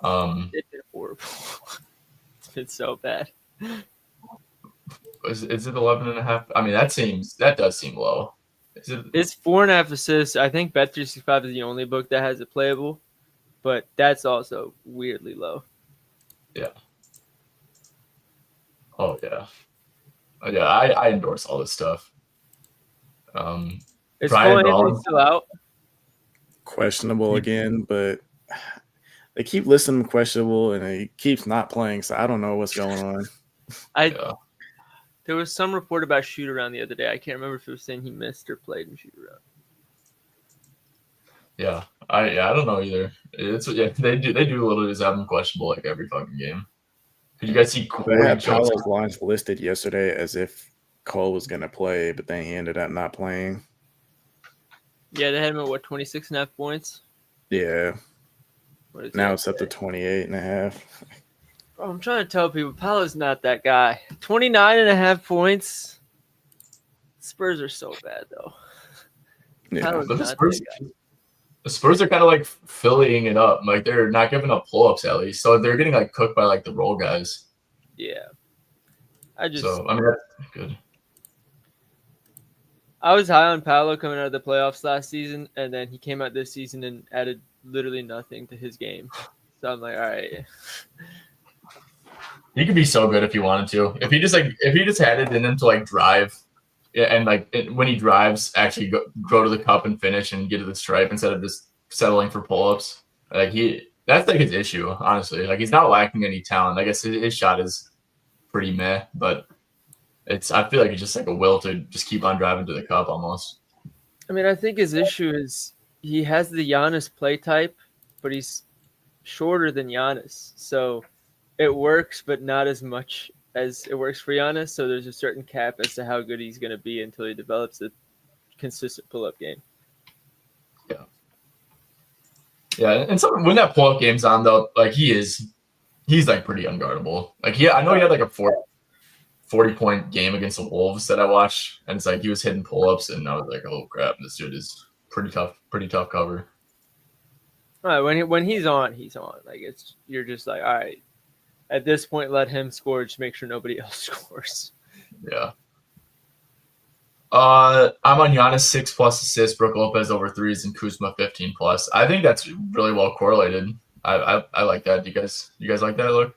It's been horrible. It's been so bad. Is it 11.5? I mean, that does seem low. It's 4.5 assists. I think Bet365 is the only book that has it playable, but that's also weirdly low. Yeah. Oh yeah. Yeah, I endorse all this stuff. Is Cole Anthony still out? questionable again, but they keep listing him questionable, and he keeps not playing. So I don't know what's going on. There was some report about shoot around the other day. I can't remember if it was saying he missed or played in shoot around. Yeah, I don't know either. They do literally just have him questionable like every fucking game. Did you guys see They Corey had Joseph? Paolo's lines listed yesterday as if Cole was going to play, but then he ended up not playing. Yeah, they had him at 26.5 points? Yeah. Now it's up to 28.5. Bro, I'm trying to tell people, Paolo's not that guy. 29.5 points. Spurs are so bad, though. Yeah. But the Spurs are kind of like filling it up. Like they're not giving up pull-ups at least. So they're getting like cooked by like the roll guys. Yeah. That's good. I was high on Paolo coming out of the playoffs last season, and then he came out this season and added literally nothing to his game. So I'm like, all right. He could be so good if he wanted to. If he just had it in him to like drive, and like when he drives, actually go to the cup and finish and get to the stripe instead of just settling for pull-ups. Like that's like his issue, honestly. Like he's not lacking any talent. I guess his shot is pretty meh, but I feel like it's just like a will to just keep on driving to the cup almost. I mean, I think his issue is he has the Giannis play type, but he's shorter than Giannis. So it works, but not as much as it works for Giannis. So there's a certain cap as to how good he's going to be until he develops a consistent pull-up game. Yeah. Yeah, and when that pull-up game's on, though, like he's like pretty unguardable. Like I know he had like a 40-point game against the Wolves that I watched, and it's like he was hitting pull-ups, and I was like, oh crap, this dude is pretty tough cover. All right, when he's on, he's on. Like you're just like, all right, at this point, let him score. Just make sure nobody else scores. Yeah. I'm on Giannis 6+ assists, Brook Lopez over 3s, and Kuzma 15+. I think that's really well correlated. I like that. You guys like that look?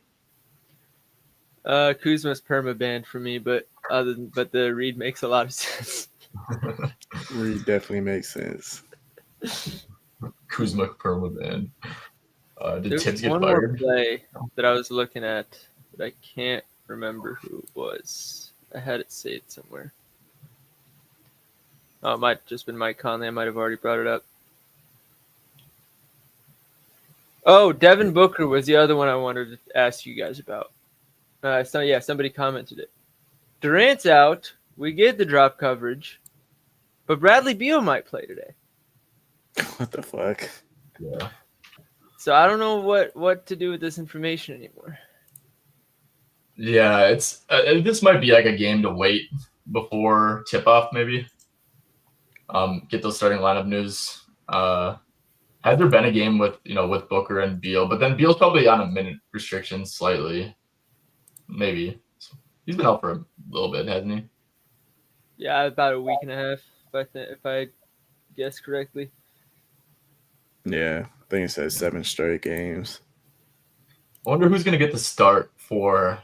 Kuzma's perma banned for me, but the read makes a lot of sense. Read definitely makes sense. Kuzma perma banned. Did Tibbs get one fired? More play that I was looking at that I can't remember who it was. I had it saved somewhere. Oh, it might have just been Mike Conley. I might have already brought it up. Oh, Devin Booker was the other one I wanted to ask you guys about. Somebody commented it. Durant's out. We get the drop coverage, but Bradley Beal might play today. What the fuck? Yeah. So I don't know what to do with this information anymore. Yeah, it's this might be like a game to wait before tip-off, maybe. Get those starting lineup news. Has there been a game with Booker and Beal? But then Beal's probably on a minute restriction slightly. Maybe. He's been out for a little bit, hasn't he? Yeah, about a week and a half, if I guess correctly. Yeah, I think it says 7 straight games. I wonder who's going to get the start for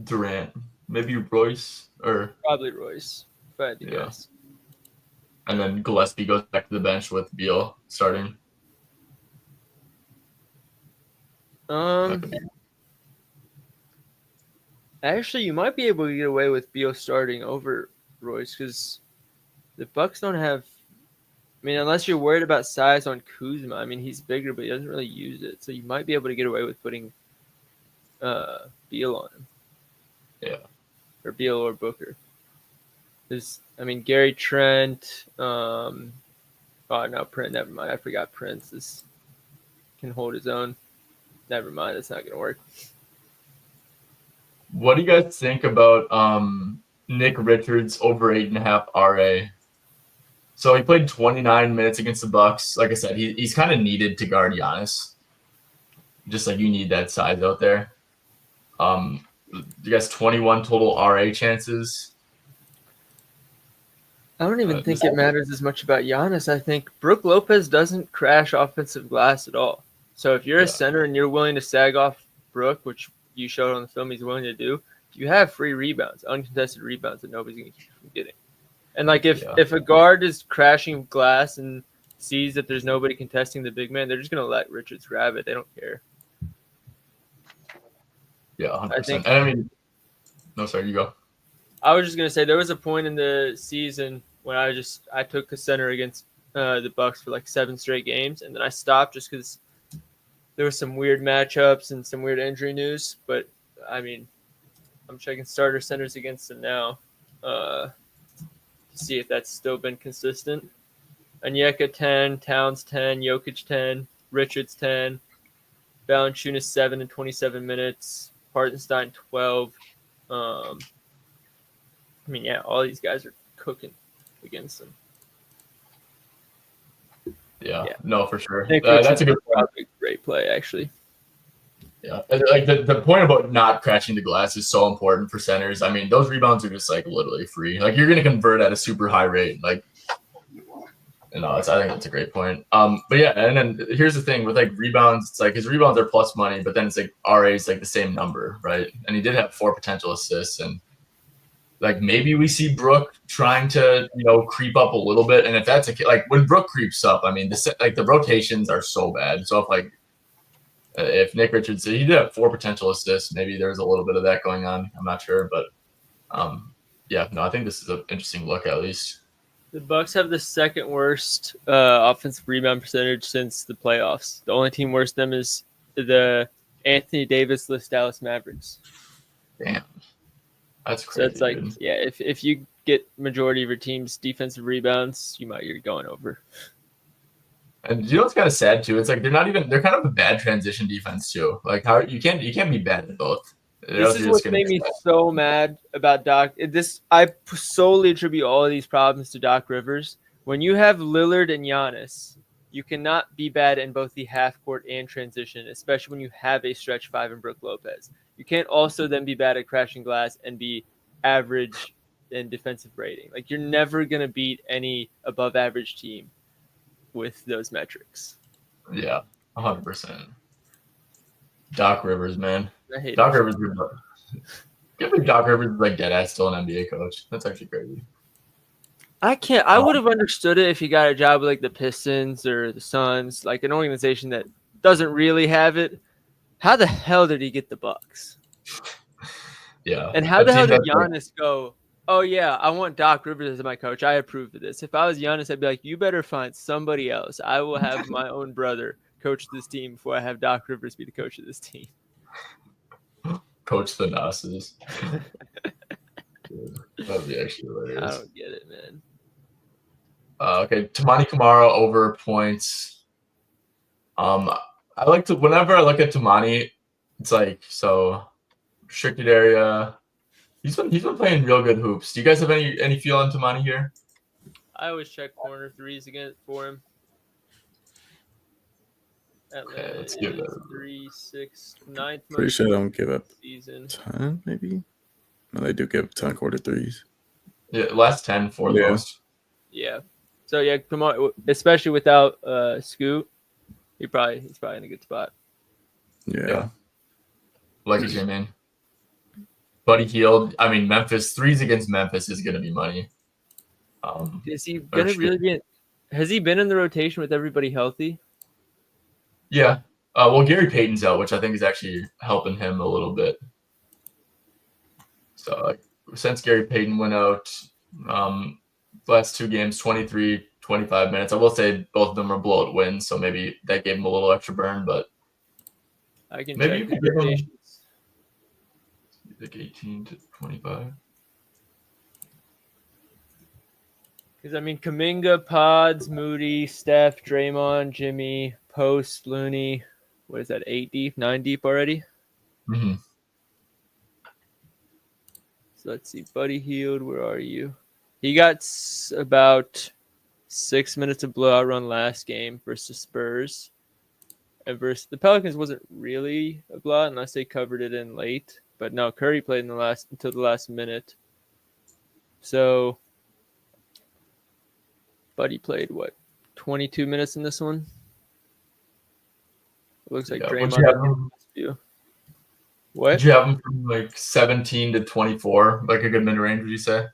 Durant. Maybe Royce or probably Royce, if I had to guess. And then Gillespie goes back to the bench with Beal starting. Actually, you might be able to get away with Beal starting over Royce because the Bucks don't have. I mean, unless you're worried about size on Kuzma. I mean, he's bigger, but he doesn't really use it. So you might be able to get away with putting Beal on him. Yeah. Or Beal or Booker. Gary Trent. No, Prince. Never mind. I forgot Prince can hold his own. Never mind. It's not going to work. What do you guys think about Nick Richards over 8.5 RA? So he played 29 minutes against the Bucks. Like I said, he's kind of needed to guard Giannis. Just like you need that size out there. You guys 21 total RA chances. I don't even think it matters as much about Giannis. I think Brook Lopez doesn't crash offensive glass at all. So if you're a center and you're willing to sag off Brook, which you showed on the film he's willing to do, you have free rebounds, uncontested rebounds that nobody's going to keep you from getting. And like if a guard is crashing glass and sees that there's nobody contesting the big man, they're just gonna let Richards grab it. They don't care. Yeah, 100%. And I mean, no, sorry, you go. I was just gonna say there was a point in the season when I took a center against the Bucks for like 7 straight games, and then I stopped just because there was some weird matchups and some weird injury news. But I mean, I'm checking starter centers against them now to see if that's still been consistent. Onyeka 10, Towns 10, Jokic 10, Richards 10, Valanciunas 7 in 27 minutes, Hartenstein 12. I mean, yeah, all these guys are cooking against them. Yeah, no, for sure. That's a good point. Great play, actually. Yeah, like the point about not crashing the glass is so important for centers. I mean, those rebounds are just like literally free. Like you're going to convert at a super high rate. Like, I think that's a great point. But yeah, and then here's the thing with like rebounds. It's like his rebounds are plus money, but then it's like RA is like the same number, right? And he did have 4 potential assists, and like maybe we see Brook trying to creep up a little bit. And if that's like when Brook creeps up, I mean, the rotations are so bad. So if Nick Richards, he did have 4 potential assists, maybe there's a little bit of that going on. I'm not sure, but yeah, no, I think this is an interesting look at least. The Bucks have the second worst offensive rebound percentage since the playoffs. The only team worse than them is the Anthony Davis-less Dallas Mavericks. Damn, that's crazy. So it's like, dude. Yeah, if you get majority of your team's defensive rebounds, you're going over. And what's kind of sad too? It's like they're kind of a bad transition defense too. Like how you can't be bad at both. This is what made me so mad about Doc. I solely attribute all of these problems to Doc Rivers. When you have Lillard and Giannis, you cannot be bad in both the half court and transition, especially when you have a stretch 5 in Brook Lopez. You can't also then be bad at crashing glass and be average in defensive rating. Like you're never gonna beat any above average team with those metrics. Yeah, 100%. Doc Rivers, man. I hate Doc Rivers. Can't believe Doc Rivers is like dead ass still an NBA coach. That's actually crazy. I would have understood it if he got a job with like the Pistons or the Suns, like an organization that doesn't really have it. How the hell did he get the Bucks? Yeah. And how the hell did Giannis go, oh yeah, I want Doc Rivers as my coach. I approve of this. If I was Giannis, I'd be like, you better find somebody else. I will have my own brother coach this team before I have Doc Rivers be the coach of this team. Coach the Nasses. That would be actually hilarious. I don't get it, man. Okay, Tamani Kamara over points. Whenever I look at Tamani, it's like so restricted area. He's been playing real good hoops. Do you guys have any feel on Tamani here? I always check corner threes again for him. Okay, let's give it 3-6 9th. Pretty sure they don't give up season. 10, maybe. No, they do give 10 quarter threes. Yeah, last 10 for the most. Yeah. So yeah, come on, especially without Scoot, he's probably in a good spot. Yeah. Like you say, man. Buddy Hield. I mean, Memphis threes against Memphis is gonna be money. Is he gonna really be? Has he been in the rotation with everybody healthy? Yeah. Well, Gary Payton's out, which I think is actually helping him a little bit. So since Gary Payton went out, last 2 games, 23, 25 minutes. I will say both of them are blowout wins, so maybe that gave him a little extra burn, but I can maybe check you could give him like 18 to 25. Because I mean, Kuminga, Pods, Moody, Steph, Draymond, Jimmy, Post, Looney. What is that? 8 deep, 9 deep already. Mm-hmm. So let's see. Buddy Hield, where are you? He got about 6 minutes of blowout run last game versus Spurs. And versus the Pelicans wasn't really a blowout unless they covered it in late. But no, Curry played until the last minute. So Buddy played 22 minutes in this one. It looks like Draymond. What? Did you have him from like 17 to 24, like a good mid range? Would you say?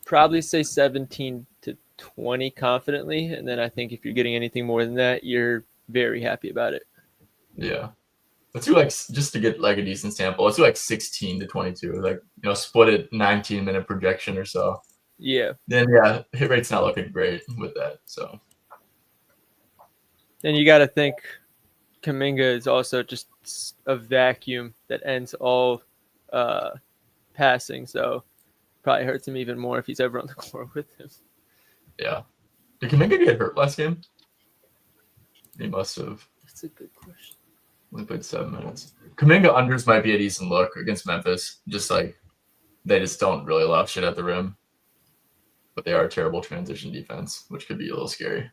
probably say 17 to 20 confidently, and then I think if you're getting anything more than that, you're very happy about it. Yeah. Let's do like, just to get like a decent sample, let's do like 16 to 22. Like, split it 19-minute projection or so. Yeah. Then, yeah, hit rate's not looking great with that. So, then you got to think Kuminga is also just a vacuum that ends all passing. So, probably hurts him even more if he's ever on the court with him. yeah. Did Kuminga get hurt last game? He must have. That's a good question. Only played 7 minutes. Kuminga unders might be a decent look against Memphis. Just like they just don't really allow shit at the rim. But they are a terrible transition defense, which could be a little scary.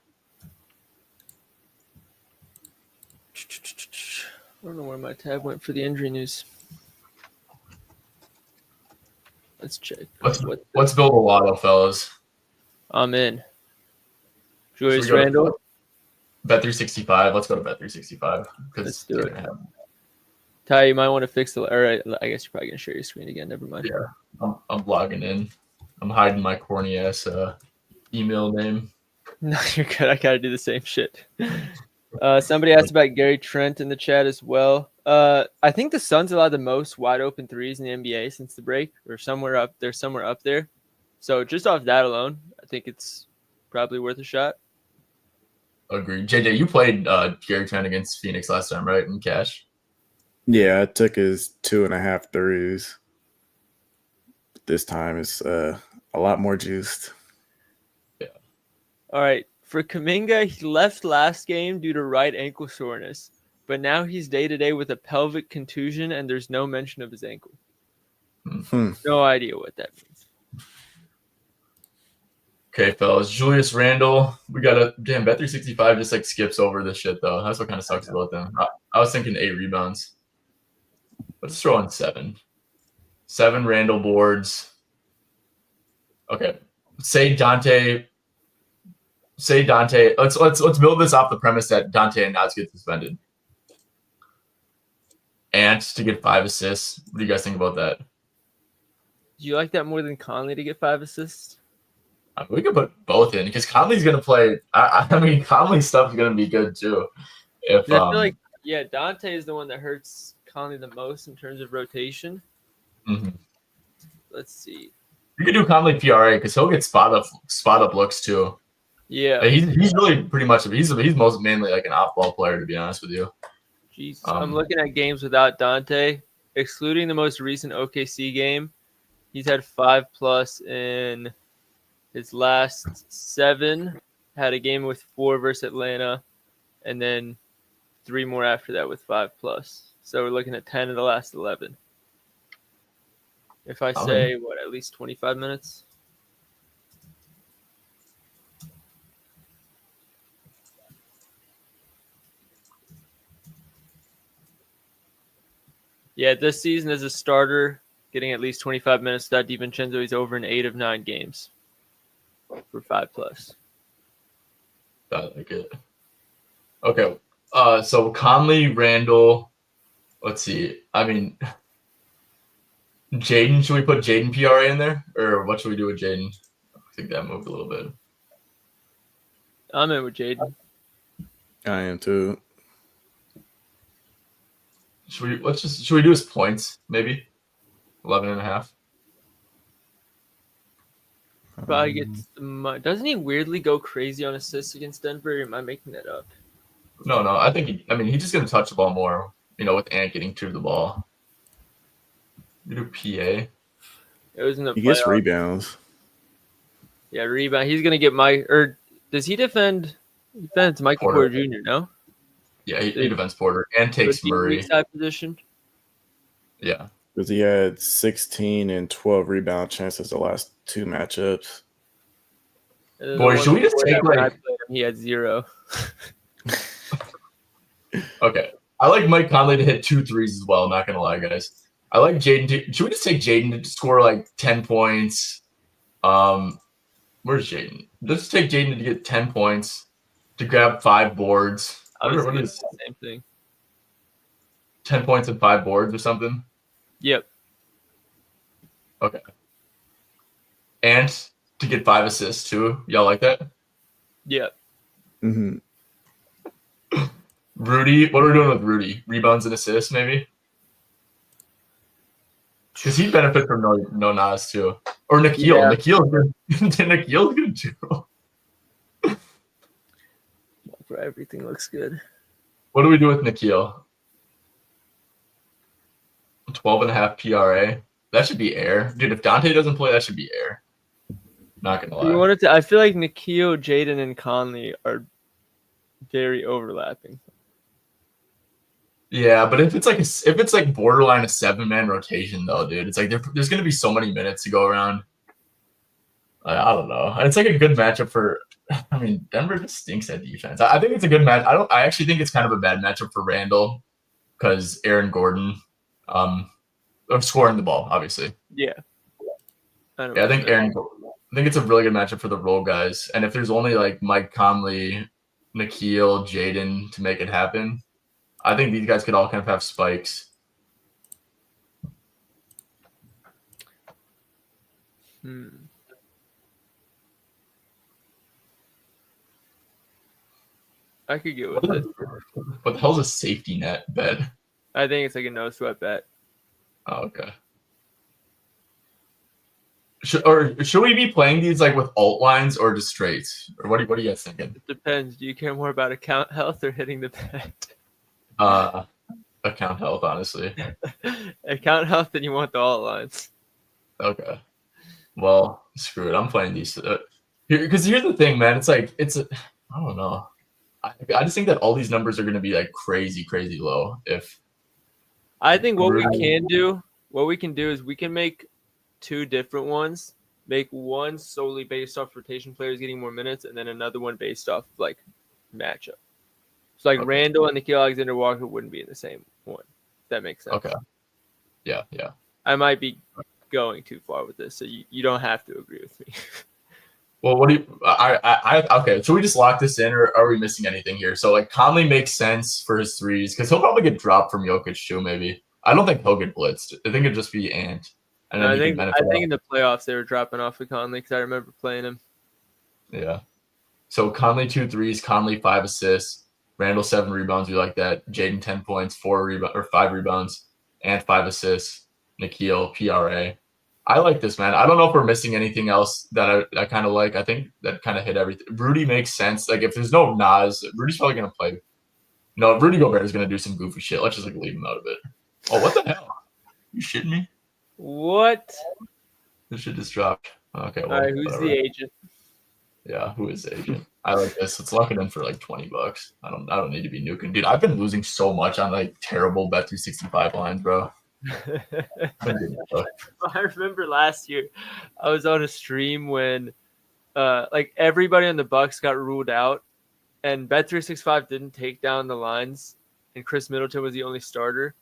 I don't know where my tab went for the injury news. Let's check. Let's build a lotto, fellas. I'm in. Julius Randle. Bet 365. Let's go to Bet 365. Let's do it. Ty, you might want to fix the. All right, I guess you're probably gonna share your screen again. Never mind. Yeah, I'm logging in. I'm hiding my corny ass email name. No, you're good. I gotta do the same shit. Somebody asked about Gary Trent in the chat as well. I think the Suns allowed the most wide open threes in the NBA since the break, or somewhere up there. So just off that alone, I think it's probably worth a shot. Agreed. JJ, you played Gary Trent against Phoenix last time, right? In cash. Yeah, I took his 2.5 threes. This time it's a lot more juiced. Yeah. All right. For Kuminga, he left last game due to right ankle soreness, but now he's day-to-day with a pelvic contusion, and there's no mention of his ankle. No idea what that means. Okay, fellas. Julius Randle. We got a damn Bet 365 just like skips over this shit though. That's what kind of sucks about them. I was thinking 8 rebounds. Let's throw in 7. 7 Randle boards. Okay. Say Dante. Let's build this off the premise that Dante and Naz get suspended. And to get 5 assists. What do you guys think about that? Do you like that more than Conley to get 5 assists? I mean, we could put both in because Conley's gonna play. I mean, Conley's stuff is gonna be good too. If I feel like Dante is the one that hurts Conley the most in terms of rotation. Mm-hmm. Let's see. You could do Conley PRA because he'll get spot up looks too. Yeah, he's really pretty much he's most mainly like an off ball player, to be honest with you. Jeez, I'm looking at games without Dante, excluding the most recent OKC game. He's had 5+ in his last 7. Had a game with 4 versus Atlanta, and then 3 more after that with 5+. So we're looking at 10 of the last 11. If I say at least 25 minutes. Yeah, this season as a starter, getting at least 25 minutes without DiVincenzo, he's over in 8 of 9 games for 5+. I like it. Okay. So Conley, Randall. Let's see. I mean, Jaden. Should we put Jaden PRA in there, or what should we do with Jaden? I think that moved a little bit. I'm in with Jaden. I am too. Should we do his points maybe 11.5? Probably gets doesn't he weirdly go crazy on assists against Denver? Or am I making that up? No. I think he's just gonna touch the ball more. With Ant getting to the ball. You do PA. It was in the. He gets rebounds. Yeah, rebound. He's gonna get does he defend? He defends Michael Porter Jr. No. Yeah, he defends Porter and takes Murray. Side position. Yeah. Because he had 16 and 12 rebound chances the last 2 matchups. Boy, should we just take he had 0. Okay. I like Mike Conley to hit 2 threes as well, not gonna lie, guys. I like Jaden should we just take Jaden to score like 10 points? Where's Jaden? Let's take Jaden to get 10 points, to grab 5 boards. What is the same thing? 10 points and 5 boards or something? Yep. Okay. And to get 5 assists too. Y'all like that? Yeah. Mm-hmm. Rudy, what are we doing with Rudy? Rebounds and assists, maybe? Because he'd benefit from no Nas too. Or Nikhil. Yeah. Nikhil's good. Nikhil's good too. Bro, everything looks good. What do we do with Nikhil? 12.5 PRA. That should be air. Dude, if Dante doesn't play, that should be air. Not gonna lie. You wanted to, I feel like Nikhil, Jaden, and Conley are very overlapping. Yeah, but if it's like borderline a 7-man rotation though, dude, it's like there's gonna be so many minutes to go around. I don't know. And it's like a good matchup for. I mean, Denver just stinks at defense. I think it's a good match. I actually think it's kind of a bad matchup for Randall because Aaron Gordon, of scoring the ball, obviously. Yeah. I think I think it's a really good matchup for the role guys. And if there's only like Mike Conley, Nikhil, Jaden to make it happen, I think these guys could all kind of have spikes. I could get with it. What the hell's a safety net bet? I think it's like a no sweat bet. Oh, okay. Should we be playing these like with alt lines or just straights? Or what are you guys thinking? It depends. Do you care more about account health or hitting the bet? Account health, honestly. Account health, then you want the alt lines. Okay. Well, screw it. I'm playing these. Because here's the thing, man. I don't know. I just think that all these numbers are going to be like crazy, crazy low. I think what we can do is we can make 2 different ones. Make one solely based off rotation players getting more minutes, and then another one based off like matchup. So like Randall and Nikhil Alexander-Walker wouldn't be in the same one. If that makes sense. Okay. Yeah. I might be going too far with this, so you don't have to agree with me. Well, what do you? Okay. Should we just lock this in, or are we missing anything here? So like Conley makes sense for his threes because he'll probably get dropped from Jokic too. Maybe I don't think he'll get blitzed. I think it'd just be Ant. And I think in the playoffs they were dropping off of Conley because I remember playing him. Yeah. So Conley 2 threes, Conley 5 assists, Randall 7 rebounds. We like that. Jaden 10 points, 5 rebounds, and 5 assists. Nikhil PRA. I like this, man. I don't know if we're missing anything else that I kind of like. I think that kind of hit everything. Rudy makes sense. Like if there's no Nas, Rudy's probably gonna play. No, Rudy Gobert is gonna do some goofy shit. Let's just like leave him out of it. Oh, what the hell? You shitting me? What? This shit just dropped. Okay. Well, all right, who's whatever. the agent? Yeah, who is the agent? I like this. Let's lock it in for like $20. I don't need to be nuking. Dude, I've been losing so much on like terrible Bet365 lines, bro. I remember last year I was on a stream when like everybody on the Bucks got ruled out and Bet365 didn't take down the lines and Chris Middleton was the only starter.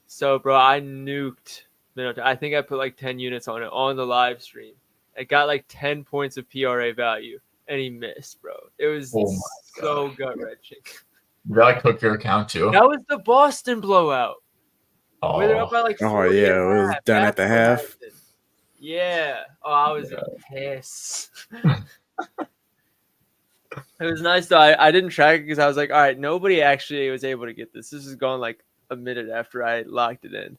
So bro, I nuked Middleton. I think I put like 10 units on it on the live stream. It got like 10 points of PRA value and he missed, bro. It was so gut-wrenching. Did that like cook your account too? That was the Boston blowout. Oh, Where they're up by like 40 yeah, it was done at the half. Yeah. Oh, I was pissed. It was nice though. I didn't track it because I was like, all right, nobody actually was able to get this. This is gone like a minute after I locked it in,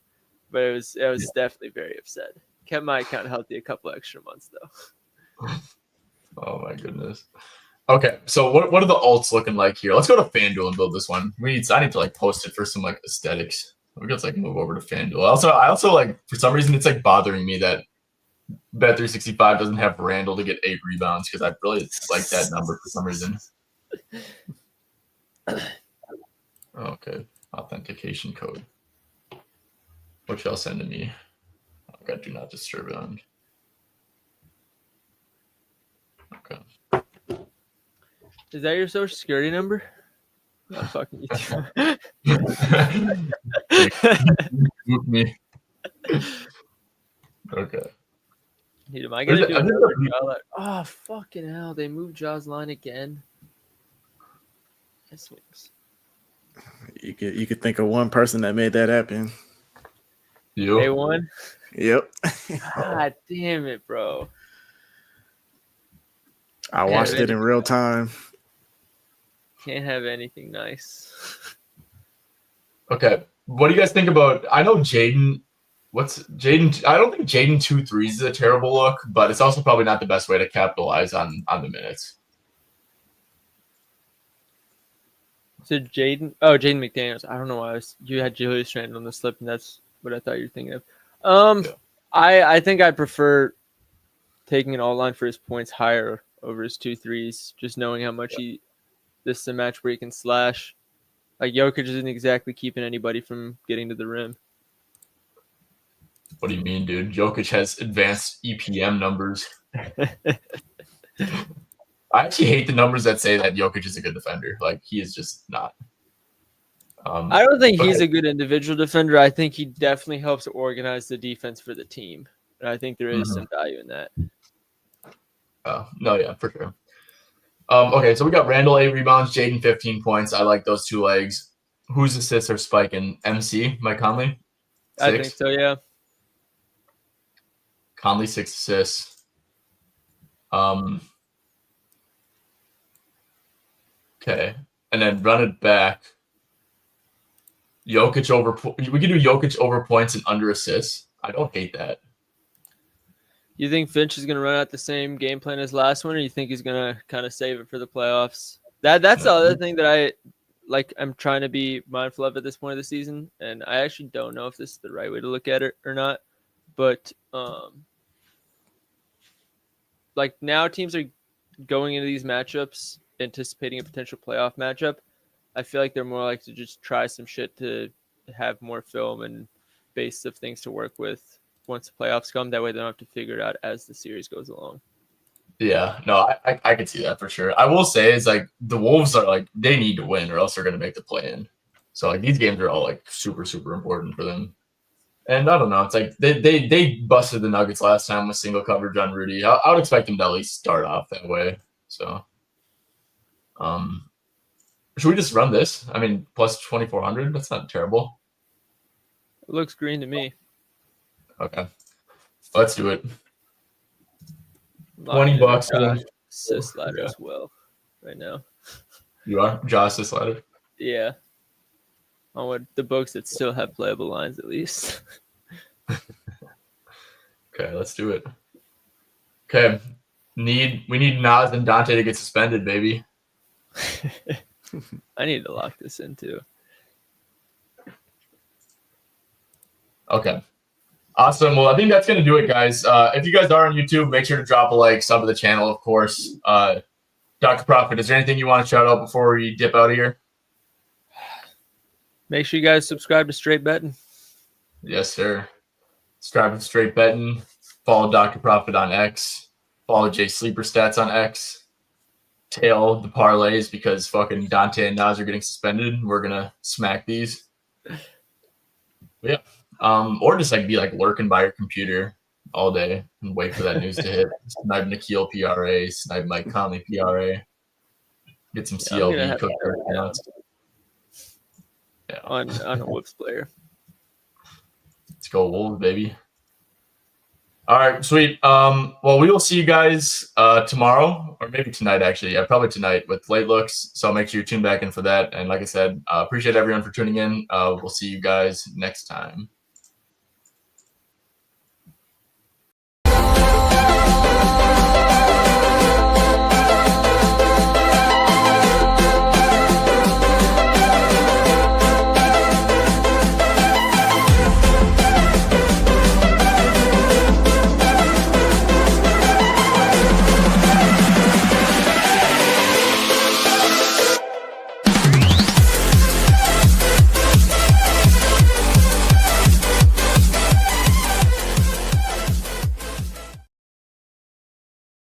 but it was definitely very upset. Kept my account healthy a couple extra months though. Oh my goodness. Okay, so what are the alts looking like here? Let's go to FanDuel and build this one. I need to like post it for some like aesthetics. We could like move over to FanDuel. I also like for some reason it's like bothering me that Bet365 doesn't have Randall to get 8 rebounds because I really like that number for some reason. Okay, authentication code. What y'all send to me? I got do not disturb on. Okay. Is that your social security number? I'm fucking you. Me. Okay. Dude, am I gonna do another jaw line? Oh fucking hell! They moved Jaw's line again. This wings. You could think of one person that made that happen. You. They won. Yep. God damn it, bro. I watched it in real time. Can't have anything nice. Okay. What do you guys think about? I know Jaden. What's Jaden? I don't think Jaden 2 threes is a terrible look, but it's also probably not the best way to capitalize on the minutes. So Jaden McDaniels. I don't know why you had Julius Randle on the slip, and that's what I thought you were thinking of. Yeah. I think I prefer taking an all line for his points higher over his 2 threes, just knowing how much this is a match where he can slash. Like Jokic isn't exactly keeping anybody from getting to the rim. What do you mean, dude? Jokic has advanced EPM numbers. I actually hate the numbers that say that Jokic is a good defender. Like, he is just not. I don't think he's a good individual defender. I think he definitely helps organize the defense for the team. And I think there is some value in that. No, yeah, for sure. Okay, so we got Randall 8 rebounds, Jaden 15 points. I like those 2 legs. Whose assists are spiking? MC, Mike Conley? 6? I think so, yeah. Conley 6 assists. Okay, and then run it back. Jokic over. We could do Jokic over points and under assists. I don't hate that. You think Finch is going to run out the same game plan as last one, or you think he's going to kind of save it for the playoffs? That's the other thing that I'm trying to be mindful of at this point of the season, and I actually don't know if this is the right way to look at it or not. But like now, teams are going into these matchups anticipating a potential playoff matchup. I feel like they're more like to just try some shit to have more film and base of things to work with once the playoffs come. That way they don't have to figure it out as the series goes along. Yeah, no, I can see that for sure. I will say is like the Wolves are like they need to win or else they're gonna make the play in. So like these games are all like super, super important for them. And I don't know, it's like they busted the Nuggets last time with single coverage on Rudy. I would expect them to at least start off that way. So should we just run this? I mean, plus 2,400. That's not terrible. It looks green to me. Okay, let's do it. $20. Assist ladder as well, right now. You are Josh assist ladder. Yeah, on what the books that still have playable lines at least. Okay, let's do it. Okay, we need Nas and Dante to get suspended, baby. I need to lock this in too. Okay. Awesome. Well, I think that's going to do it, guys. If you guys are on YouTube, make sure to drop a like, sub to the channel, of course. Dr. Profit, is there anything you want to shout out before we dip out of here? Make sure you guys subscribe to Straight Betting. Yes, sir. Subscribe to Straight Betting. Follow Dr. Profit on X. Follow Jay Sleeper Stats on X. Tail the parlays because fucking Dante and Nas are getting suspended. We're going to smack these. Yeah. Or just like be like lurking by your computer all day and wait for that news to hit. Snipe Nikhil PRA, snipe Mike Conley PRA. Get some CLV cooked on a Whoops player. Let's go Wolves, baby. All right, sweet. Well, we will see you guys tomorrow, or maybe tonight, actually. Yeah, probably tonight with late looks. So make sure you tune back in for that. And like I said, appreciate everyone for tuning in. We'll see you guys next time.